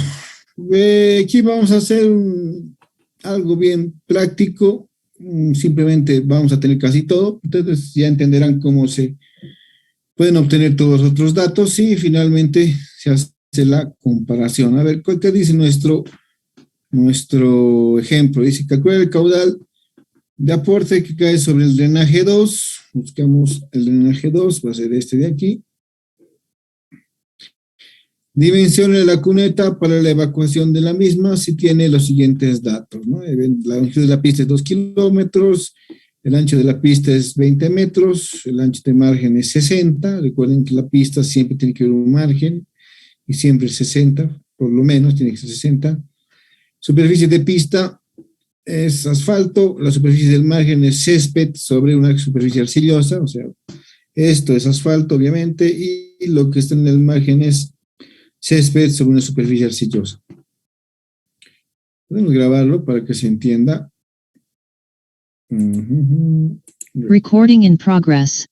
Aquí vamos a hacer algo bien práctico. Simplemente vamos a tener casi todo. Entonces ya entenderán cómo se pueden obtener todos los otros datos y finalmente se hace la comparación. A ver, ¿qué dice nuestro ejemplo? Dice, calcula el caudal de aporte que cae sobre el drenaje 2. Buscamos el drenaje 2, va a ser este de aquí. Dimensione de la cuneta para la evacuación de la misma si tiene los siguientes datos, ¿no? La longitud de la pista es 2 kilómetros, el ancho de la pista es 20 metros, el ancho de margen es 60. Recuerden que la pista siempre tiene que haber un margen y siempre es 60, por lo menos tiene que ser 60. Superficie de pista es asfalto, la superficie del margen es césped sobre una superficie arcillosa, o sea, esto es asfalto obviamente, y lo que está en el margen es césped sobre una superficie arcillosa. Podemos grabarlo para que se entienda. Recording in progress.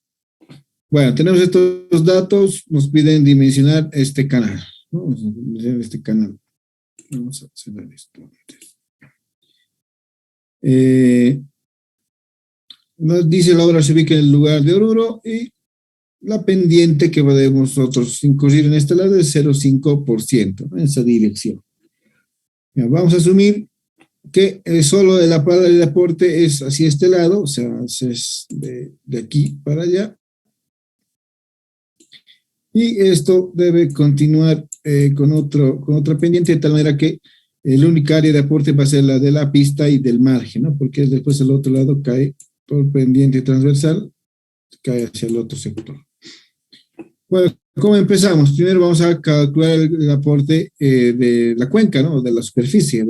Bueno, tenemos estos datos, nos piden dimensionar este canal, ¿no? Vamos a dimensionar este canal. Vamos a hacer esto antes. Nos dice la obra se ubica en el lugar de Oruro y la pendiente que podemos nosotros incurrir en este lado es 0,5%, ¿no? En esa dirección. Ya, vamos a asumir que solo de la parada de aporte es hacia este lado, o sea, es de aquí para allá. Y esto debe continuar con otra pendiente, de tal manera que la única área de aporte va a ser la de la pista y del margen, ¿no? Porque después el otro lado cae por pendiente transversal, cae hacia el otro sector. Bueno, ¿cómo empezamos? Primero vamos a calcular el aporte de la cuenca, ¿no? De la superficie,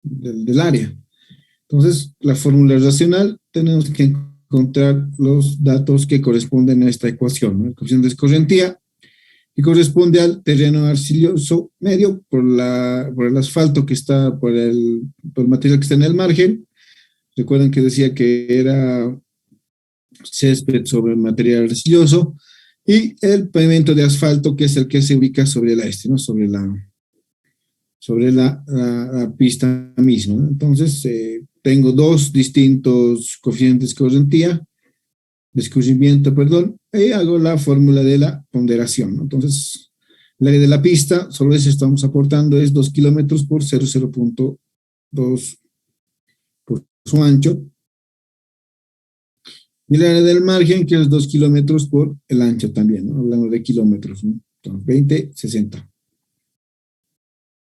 del área. Entonces, la fórmula racional, tenemos que encontrar los datos que corresponden a esta ecuación, ¿no? La ecuación de escorrentía, que corresponde al terreno arcilloso medio por el asfalto que está, por el material que está en el margen. Recuerden que decía que era césped sobre el material arcilloso, y el pavimento de asfalto, que es el que se ubica sobre la ¿no? Sobre la pista misma, ¿no? Entonces, tengo dos distintos coeficientes de escurrimiento, perdón, y hago la fórmula de la ponderación, ¿no? Entonces, el área de la pista, solo eso estamos aportando, es 2 kilómetros por 0,2 por su ancho. Y el área del margen, que es 2 kilómetros por el ancho también, ¿no? Hablando de kilómetros, ¿no? Entonces, 20, 60.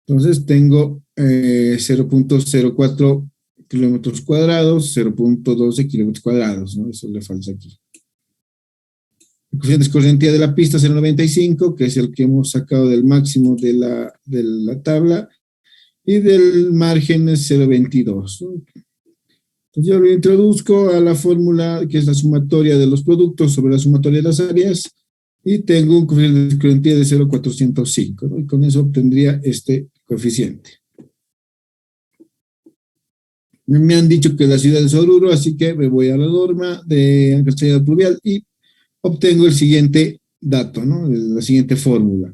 Entonces tengo 0,04 kilómetros cuadrados, 0,12 kilómetros cuadrados, ¿no? Eso le falta aquí. El coeficiente de escorrentía de la pista es 0,95, que es el que hemos sacado del máximo de la tabla, y del margen es 0,22, ¿no? Entonces yo lo introduzco a la fórmula que es la sumatoria de los productos sobre la sumatoria de las áreas, y tengo un coeficiente de escorrentía de 0,405, ¿no? Y con eso obtendría este coeficiente. Me han dicho que la ciudad es Oruro, así que me voy a la norma de alcantarillado pluvial y obtengo el siguiente dato, ¿no? La siguiente fórmula.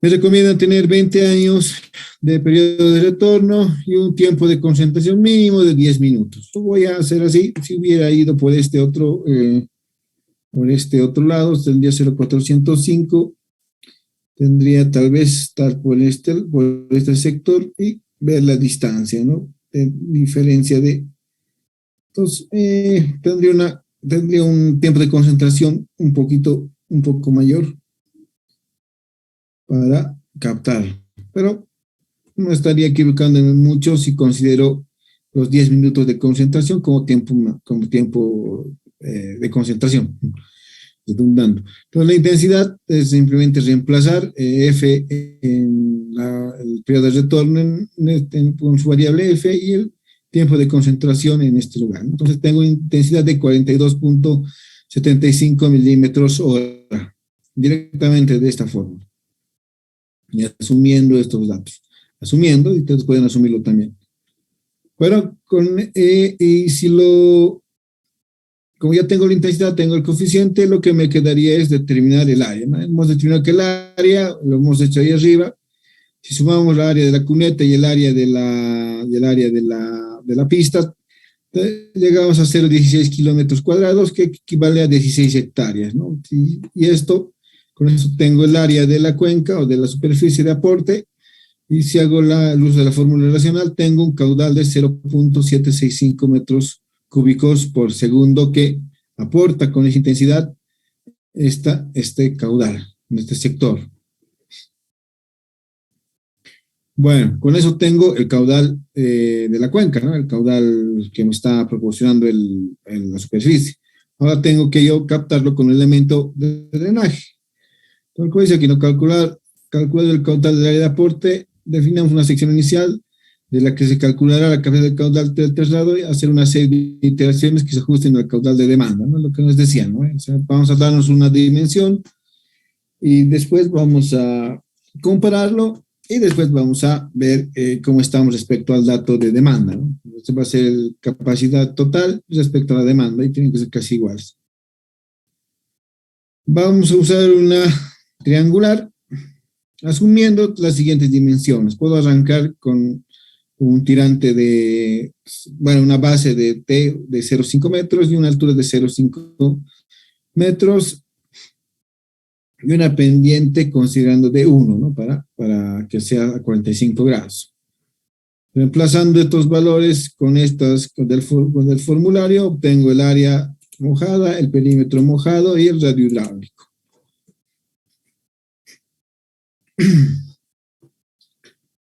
Me recomiendan tener 20 años de periodo de retorno y un tiempo de concentración mínimo de 10 minutos. Lo voy a hacer así. Si hubiera ido por este otro lado, tendría 0,405. Tendría tal vez estar por este sector y ver la distancia, ¿no? De diferencia de... Entonces, tendría un tiempo de concentración un poco mayor para captar. Pero no estaría equivocándome mucho si considero los 10 minutos de concentración como tiempo de concentración, redundando. Entonces, la intensidad es simplemente reemplazar F en el periodo de retorno con su variable F y el tiempo de concentración en este lugar. Entonces, tengo intensidad de 42,75 milímetros hora, directamente de esta forma. Y asumiendo estos datos. Asumiendo, y ustedes pueden asumirlo también. Bueno, y si como ya tengo la intensidad, tengo el coeficiente, lo que me quedaría es determinar el área, ¿no? Hemos determinado que el área, lo hemos hecho ahí arriba. Si sumamos el área de la cuneta y el área de la pista, llegamos a 0,16 kilómetros cuadrados, que equivale a 16 hectáreas, ¿no? Y con eso tengo el área de la cuenca o de la superficie de aporte, y si hago el uso de la fórmula relacional, tengo un caudal de 0,765 metros cúbicos por segundo que aporta con esa intensidad este caudal en este sector. Bueno, con eso tengo el caudal de la cuenca, ¿no? El caudal que me está proporcionando la superficie. Ahora tengo que yo captarlo con un elemento de drenaje. Entonces, como dice aquí, ¿no? Calcular el caudal del área de aporte, definamos una sección inicial de la que se calculará la capacidad del caudal del traslado y hacer una serie de iteraciones que se ajusten al caudal de demanda, ¿no? Lo que nos decían, ¿no? O sea, vamos a darnos una dimensión y después vamos a compararlo y después vamos a ver cómo estamos respecto al dato de demanda, ¿no? Este va a ser capacidad total respecto a la demanda y tienen que ser casi iguales. Vamos a usar una triangular asumiendo las siguientes dimensiones. Puedo arrancar con un tirante una base de T de 0,5 metros y una altura de 0,5 metros y una pendiente considerando de 1, ¿no? Para que sea a 45 grados. Reemplazando estos valores con el formulario, obtengo el área mojada, el perímetro mojado y el radio hidráulico.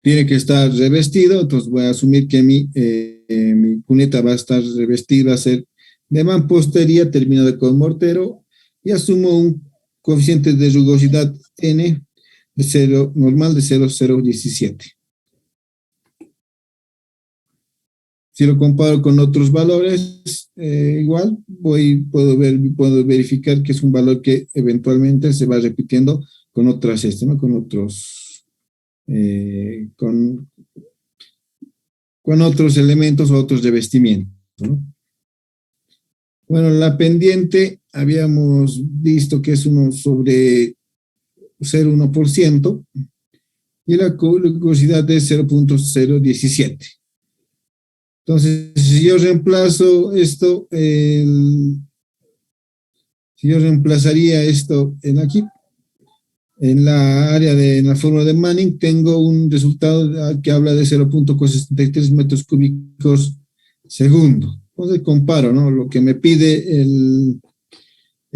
Tiene que estar revestido, entonces voy a asumir que mi cuneta va a estar revestida, va a ser de mampostería terminada con mortero, y asumo un coeficiente de rugosidad N normal de 0,017. Si lo comparo con otros valores, igual puedo verificar que es un valor que eventualmente se va repitiendo con otras, ¿no? Con otros elementos o otros revestimientos, ¿no? Bueno, la pendiente habíamos visto que es 1 sobre 0,1% y la rugosidad es 0,017. Entonces, si yo reemplazo esto, si yo reemplazaría esto aquí, en la fórmula de Manning, tengo un resultado que habla de 0,63 metros cúbicos segundo. Entonces comparo, ¿no? Lo que me pide el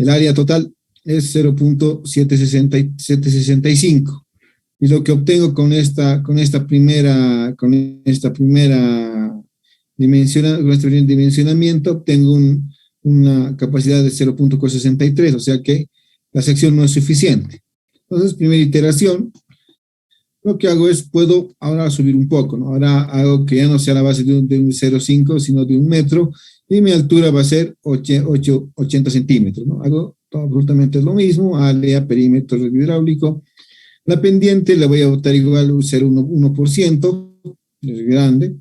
área total es 0,765. Y lo que obtengo con esta primera dimensionamiento, obtengo una capacidad de 0,63, o sea que la sección no es suficiente. Entonces, primera iteración, lo que hago es, puedo ahora subir un poco, ¿no? Ahora hago que ya no sea la base de un 0,5, sino de 1 metro, y mi altura va a ser 80 centímetros, ¿no? Hago absolutamente lo mismo, área, perímetro hidráulico. La pendiente la voy a botar igual a 0,1%, es grande.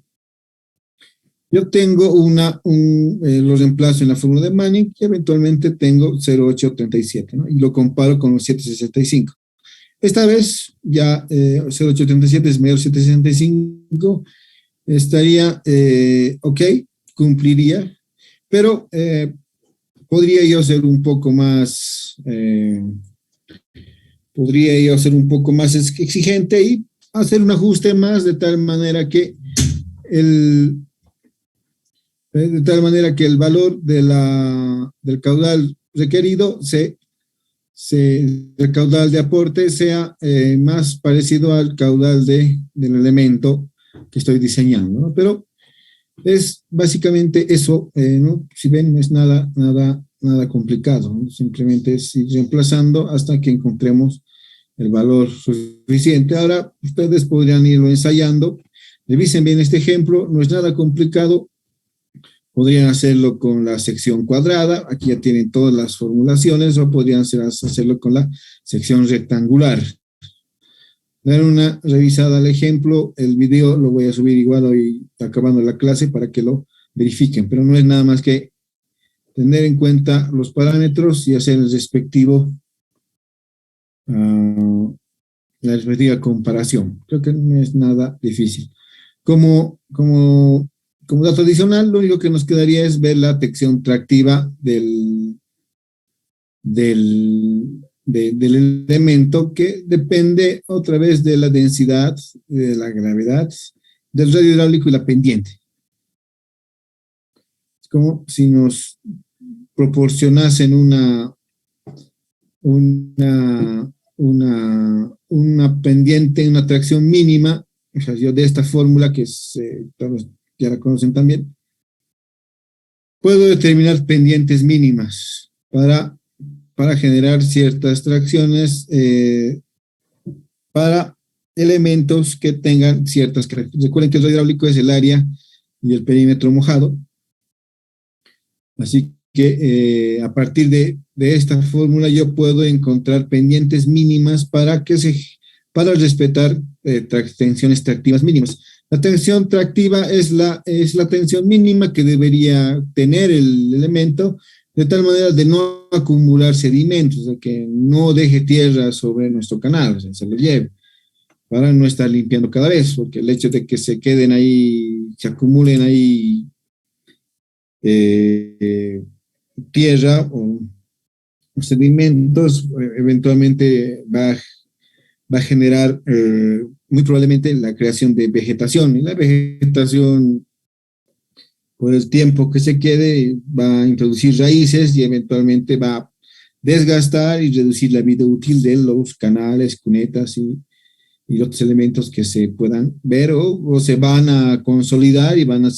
Yo tengo lo reemplazo en la fórmula de Manning y eventualmente tengo 0,837, ¿no? Y lo comparo con los 765. Esta vez ya 0,837 es mayor 765, estaría ok, cumpliría, pero podría yo ser un poco más exigente y hacer un ajuste más de tal manera que el valor del caudal requerido el caudal de aporte sea más parecido al caudal del elemento que estoy diseñando, ¿no? Pero es básicamente eso, ¿no? Si ven, no es nada complicado, ¿no? Simplemente es ir reemplazando hasta que encontremos el valor suficiente. Ahora ustedes podrían irlo ensayando, revisen bien este ejemplo, no es nada complicado. Podrían hacerlo con la sección cuadrada, aquí ya tienen todas las formulaciones, o podrían hacerlo con la sección rectangular. dar una revisada al ejemplo. El video lo voy a subir igual hoy acabando la clase para que lo verifiquen, pero no es nada más que tener en cuenta los parámetros y hacer el respectivo, la respectiva comparación. Creo que no es nada difícil. Como dato adicional, lo único que nos quedaría es ver la tensión tractiva del elemento, que depende otra vez de la densidad, de la gravedad, del radio hidráulico y la pendiente. Es como si nos proporcionasen una pendiente, una tracción mínima. O sea, yo de esta fórmula, que todos ya la conocen también, puedo determinar pendientes mínimas para generar ciertas tracciones para elementos que tengan ciertas características. Recuerden que el radio hidráulico es el área y el perímetro mojado. Así que a partir de esta fórmula yo puedo encontrar pendientes mínimas para respetar tensiones tractivas mínimas. La tensión tractiva es la tensión mínima que debería tener el elemento, de tal manera de no acumular sedimentos, de que no deje tierra sobre nuestro canal, o sea, se lo lleve, para no estar limpiando cada vez, porque el hecho de que se queden ahí, se acumulen ahí tierra o sedimentos, eventualmente va a generar muy probablemente la creación de vegetación, y la vegetación, por el tiempo que se quede, va a introducir raíces y eventualmente va a desgastar y reducir la vida útil de los canales, cunetas y otros elementos que se puedan ver, o se van a consolidar y van a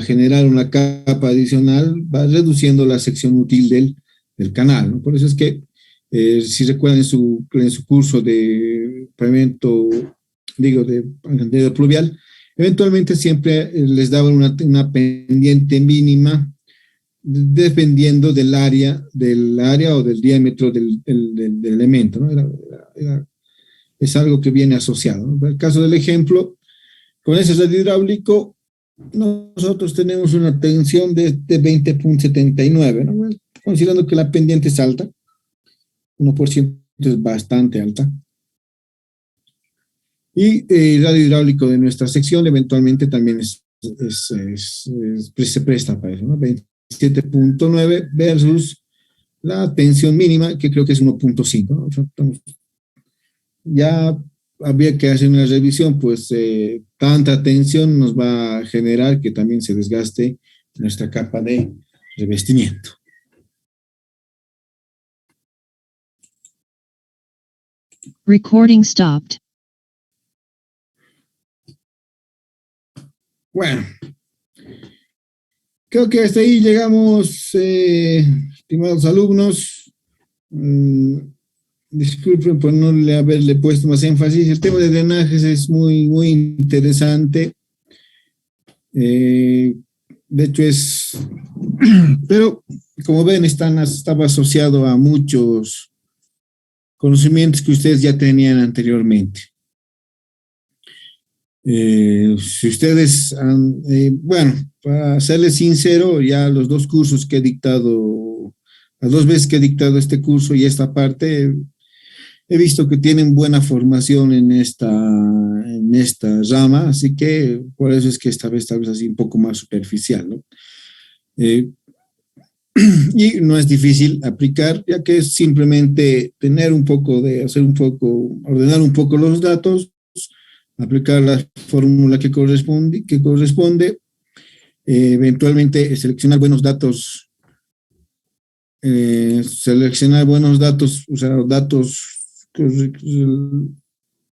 generar una capa adicional, va reduciendo la sección útil del canal, ¿no? Por eso es que, si recuerdan en su curso de pavimento, de pluvial, eventualmente siempre les daban una pendiente mínima dependiendo del área o del diámetro del elemento, ¿no? Es algo que viene asociado, ¿no? En el caso del ejemplo, con ese radio hidráulico, nosotros tenemos una tensión de 20.79, ¿no? Considerando que la pendiente es alta, 1% es bastante alta. Y el radio hidráulico de nuestra sección eventualmente también se presta para eso, ¿no? 27.9 versus la tensión mínima, que creo que es 1.5, ¿no? O sea, ya habría que hacer una revisión, pues tanta tensión nos va a generar que también se desgaste nuestra capa de revestimiento. Recording stopped. Bueno, creo que hasta ahí llegamos, estimados alumnos. Disculpen por no haberle puesto más énfasis. El tema de drenajes es muy, muy interesante. De hecho pero como ven, estaba asociado a muchos conocimientos que ustedes ya tenían anteriormente. Si ustedes bueno, para serles sincero, ya los dos cursos que he dictado, las dos veces que he dictado este curso y esta parte, he visto que tienen buena formación en esta rama, así que por eso es que esta vez tal vez así un poco más superficial, ¿no? Y no es difícil aplicar, ya que es simplemente ordenar un poco los datos, aplicar la fórmula que corresponde, eventualmente seleccionar buenos datos, usar datos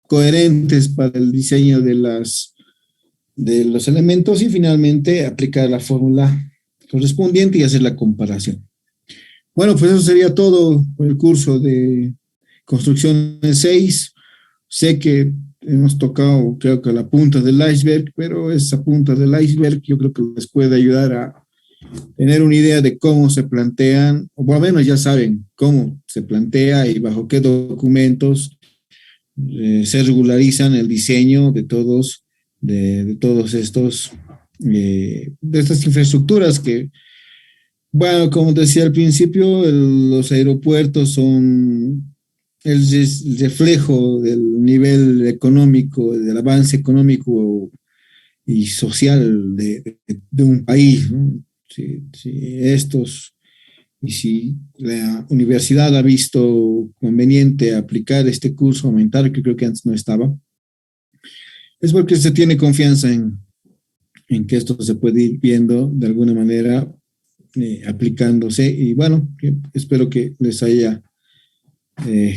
coherentes para el diseño de los elementos, y finalmente aplicar la fórmula correspondiente y hacer la comparación. Bueno, pues eso sería todo por el curso de construcción 6. Sé que hemos tocado, creo que la punta del iceberg, pero esa punta del iceberg yo creo que les puede ayudar a tener una idea de cómo se plantean, o por lo menos ya saben cómo se plantea y bajo qué documentos se regularizan el diseño de todos estos, de estas infraestructuras que, bueno, como decía al principio, los aeropuertos son el reflejo del nivel económico, del avance económico y social de un país, ¿no? Y si la universidad ha visto conveniente aplicar este curso aumentar, que creo que antes no estaba, es porque se tiene confianza en que esto se puede ir viendo de alguna manera aplicándose. Y bueno, espero que les haya,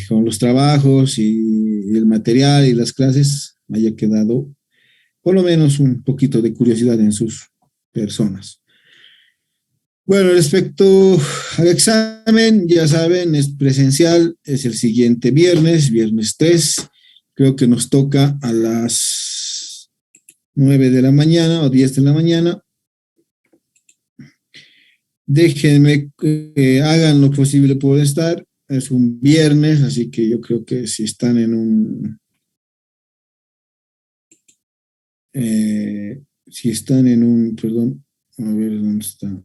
con los trabajos y el material y las clases, haya quedado por lo menos un poquito de curiosidad en sus personas. Bueno, respecto al examen, ya saben, es presencial, es el siguiente viernes, viernes 3. Creo que nos toca a las 9 de la mañana o 10 de la mañana. Déjenme que hagan lo posible por estar. Es un viernes, así que yo creo que si están en perdón, a ver dónde está.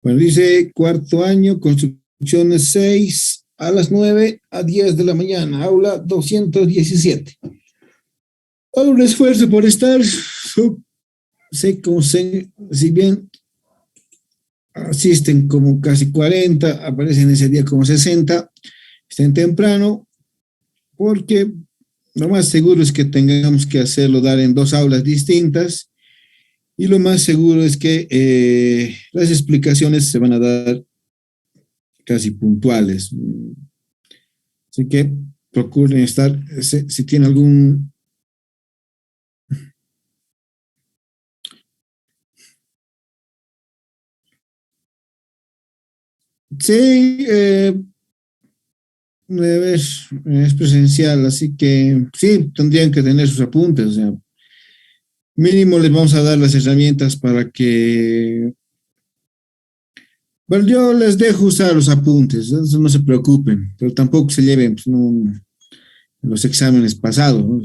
Bueno, dice cuarto año, construcciones 6 a las 9 a 10 de la mañana, aula 217. Un esfuerzo por estar, si bien asisten como casi 40, aparecen ese día como 60, estén temprano, porque lo más seguro es que tengamos que hacerlo dar en dos aulas distintas y lo más seguro es que las explicaciones se van a dar casi puntuales. Así que procuren estar, si tiene algún... Sí, es presencial, así que sí, tendrían que tener sus apuntes, o sea, mínimo les vamos a dar las herramientas para que, bueno, yo les dejo usar los apuntes, eso no se preocupen, pero tampoco se lleven pues, no, los exámenes pasados, ¿no?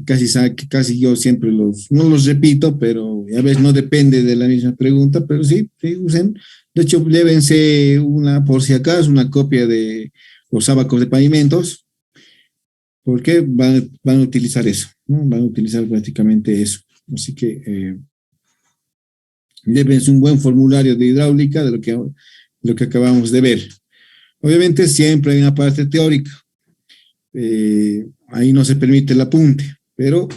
Casi yo siempre no los repito, pero a veces no depende de la misma pregunta, pero sí, sí usen. De hecho, llévense por si acaso, una copia de los ábacos de pavimentos, porque van a utilizar eso, ¿no? Van a utilizar prácticamente eso. Así que llévense un buen formulario de hidráulica de lo que acabamos de ver. Obviamente siempre hay una parte teórica, ahí no se permite el apunte, pero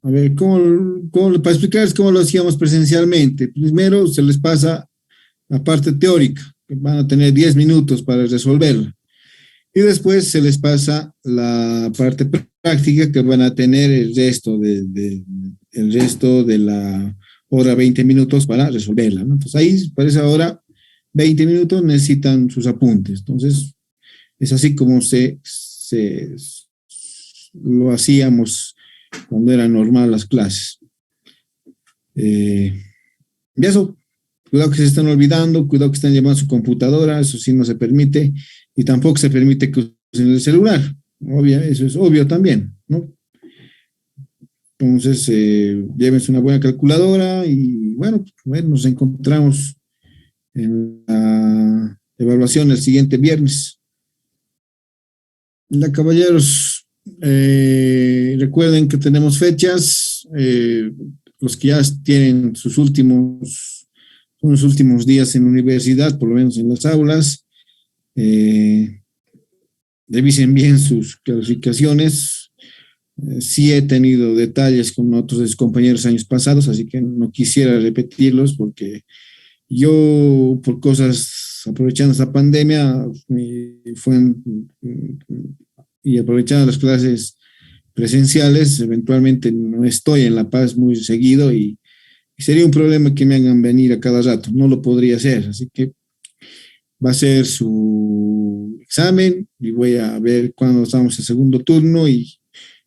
a ver, para explicarles cómo lo hacíamos presencialmente. Primero se les pasa la parte teórica, que van a tener 10 minutos para resolverla. Y después se les pasa la parte práctica, que van a tener el resto de la hora, 20 minutos para resolverla, ¿no? Entonces ahí, para esa hora, 20 minutos necesitan sus apuntes. Entonces, es así como lo hacíamos cuando eran normal las clases. Y eso, cuidado que se están olvidando, cuidado que están llevando su computadora, eso sí no se permite, y tampoco se permite que usen el celular. Eso es obvio también, ¿no? Entonces, llévense una buena calculadora y bueno, nos encontramos en la evaluación el siguiente viernes. Ya, caballeros, recuerden que tenemos fechas, los que ya tienen unos últimos días en la universidad, por lo menos en las aulas, revisen bien sus calificaciones. Sí he tenido detalles con otros compañeros años pasados, así que no quisiera repetirlos porque yo, por cosas, aprovechando esta pandemia, y aprovechando las clases presenciales, eventualmente no estoy en La Paz muy seguido y sería un problema que me hagan venir a cada rato, no lo podría hacer, así que va a ser su examen y voy a ver cuándo estamos en segundo turno y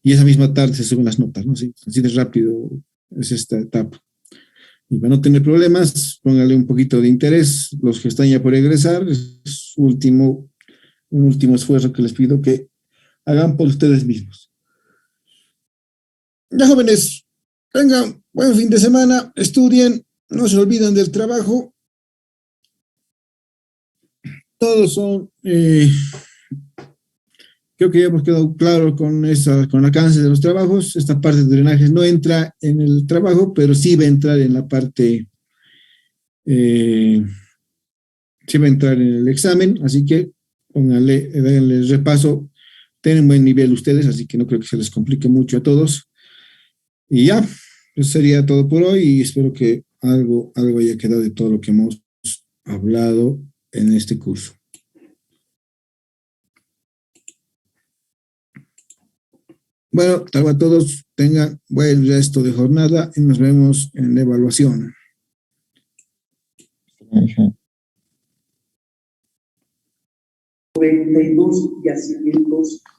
esa misma tarde se suben las notas, ¿no? Así de rápido es esta etapa. Y para no tener problemas, póngale un poquito de interés. Los que están ya por egresar, es un último esfuerzo que les pido que hagan por ustedes mismos. Ya jóvenes, tengan buen fin de semana, estudien, no se olviden del trabajo. Todos son, creo que ya hemos quedado claro con el alcance de los trabajos. Esta parte de drenajes no entra en el trabajo, pero sí va a entrar en la parte, sí va a entrar en el examen, así que denle repaso. Tienen buen nivel ustedes, así que no creo que se les complique mucho a todos. Y ya, eso sería todo por hoy y espero que algo haya quedado de todo lo que hemos hablado en este curso. Bueno, tal vez todos tengan buen resto de jornada y nos vemos en la evaluación. 92 yacimientos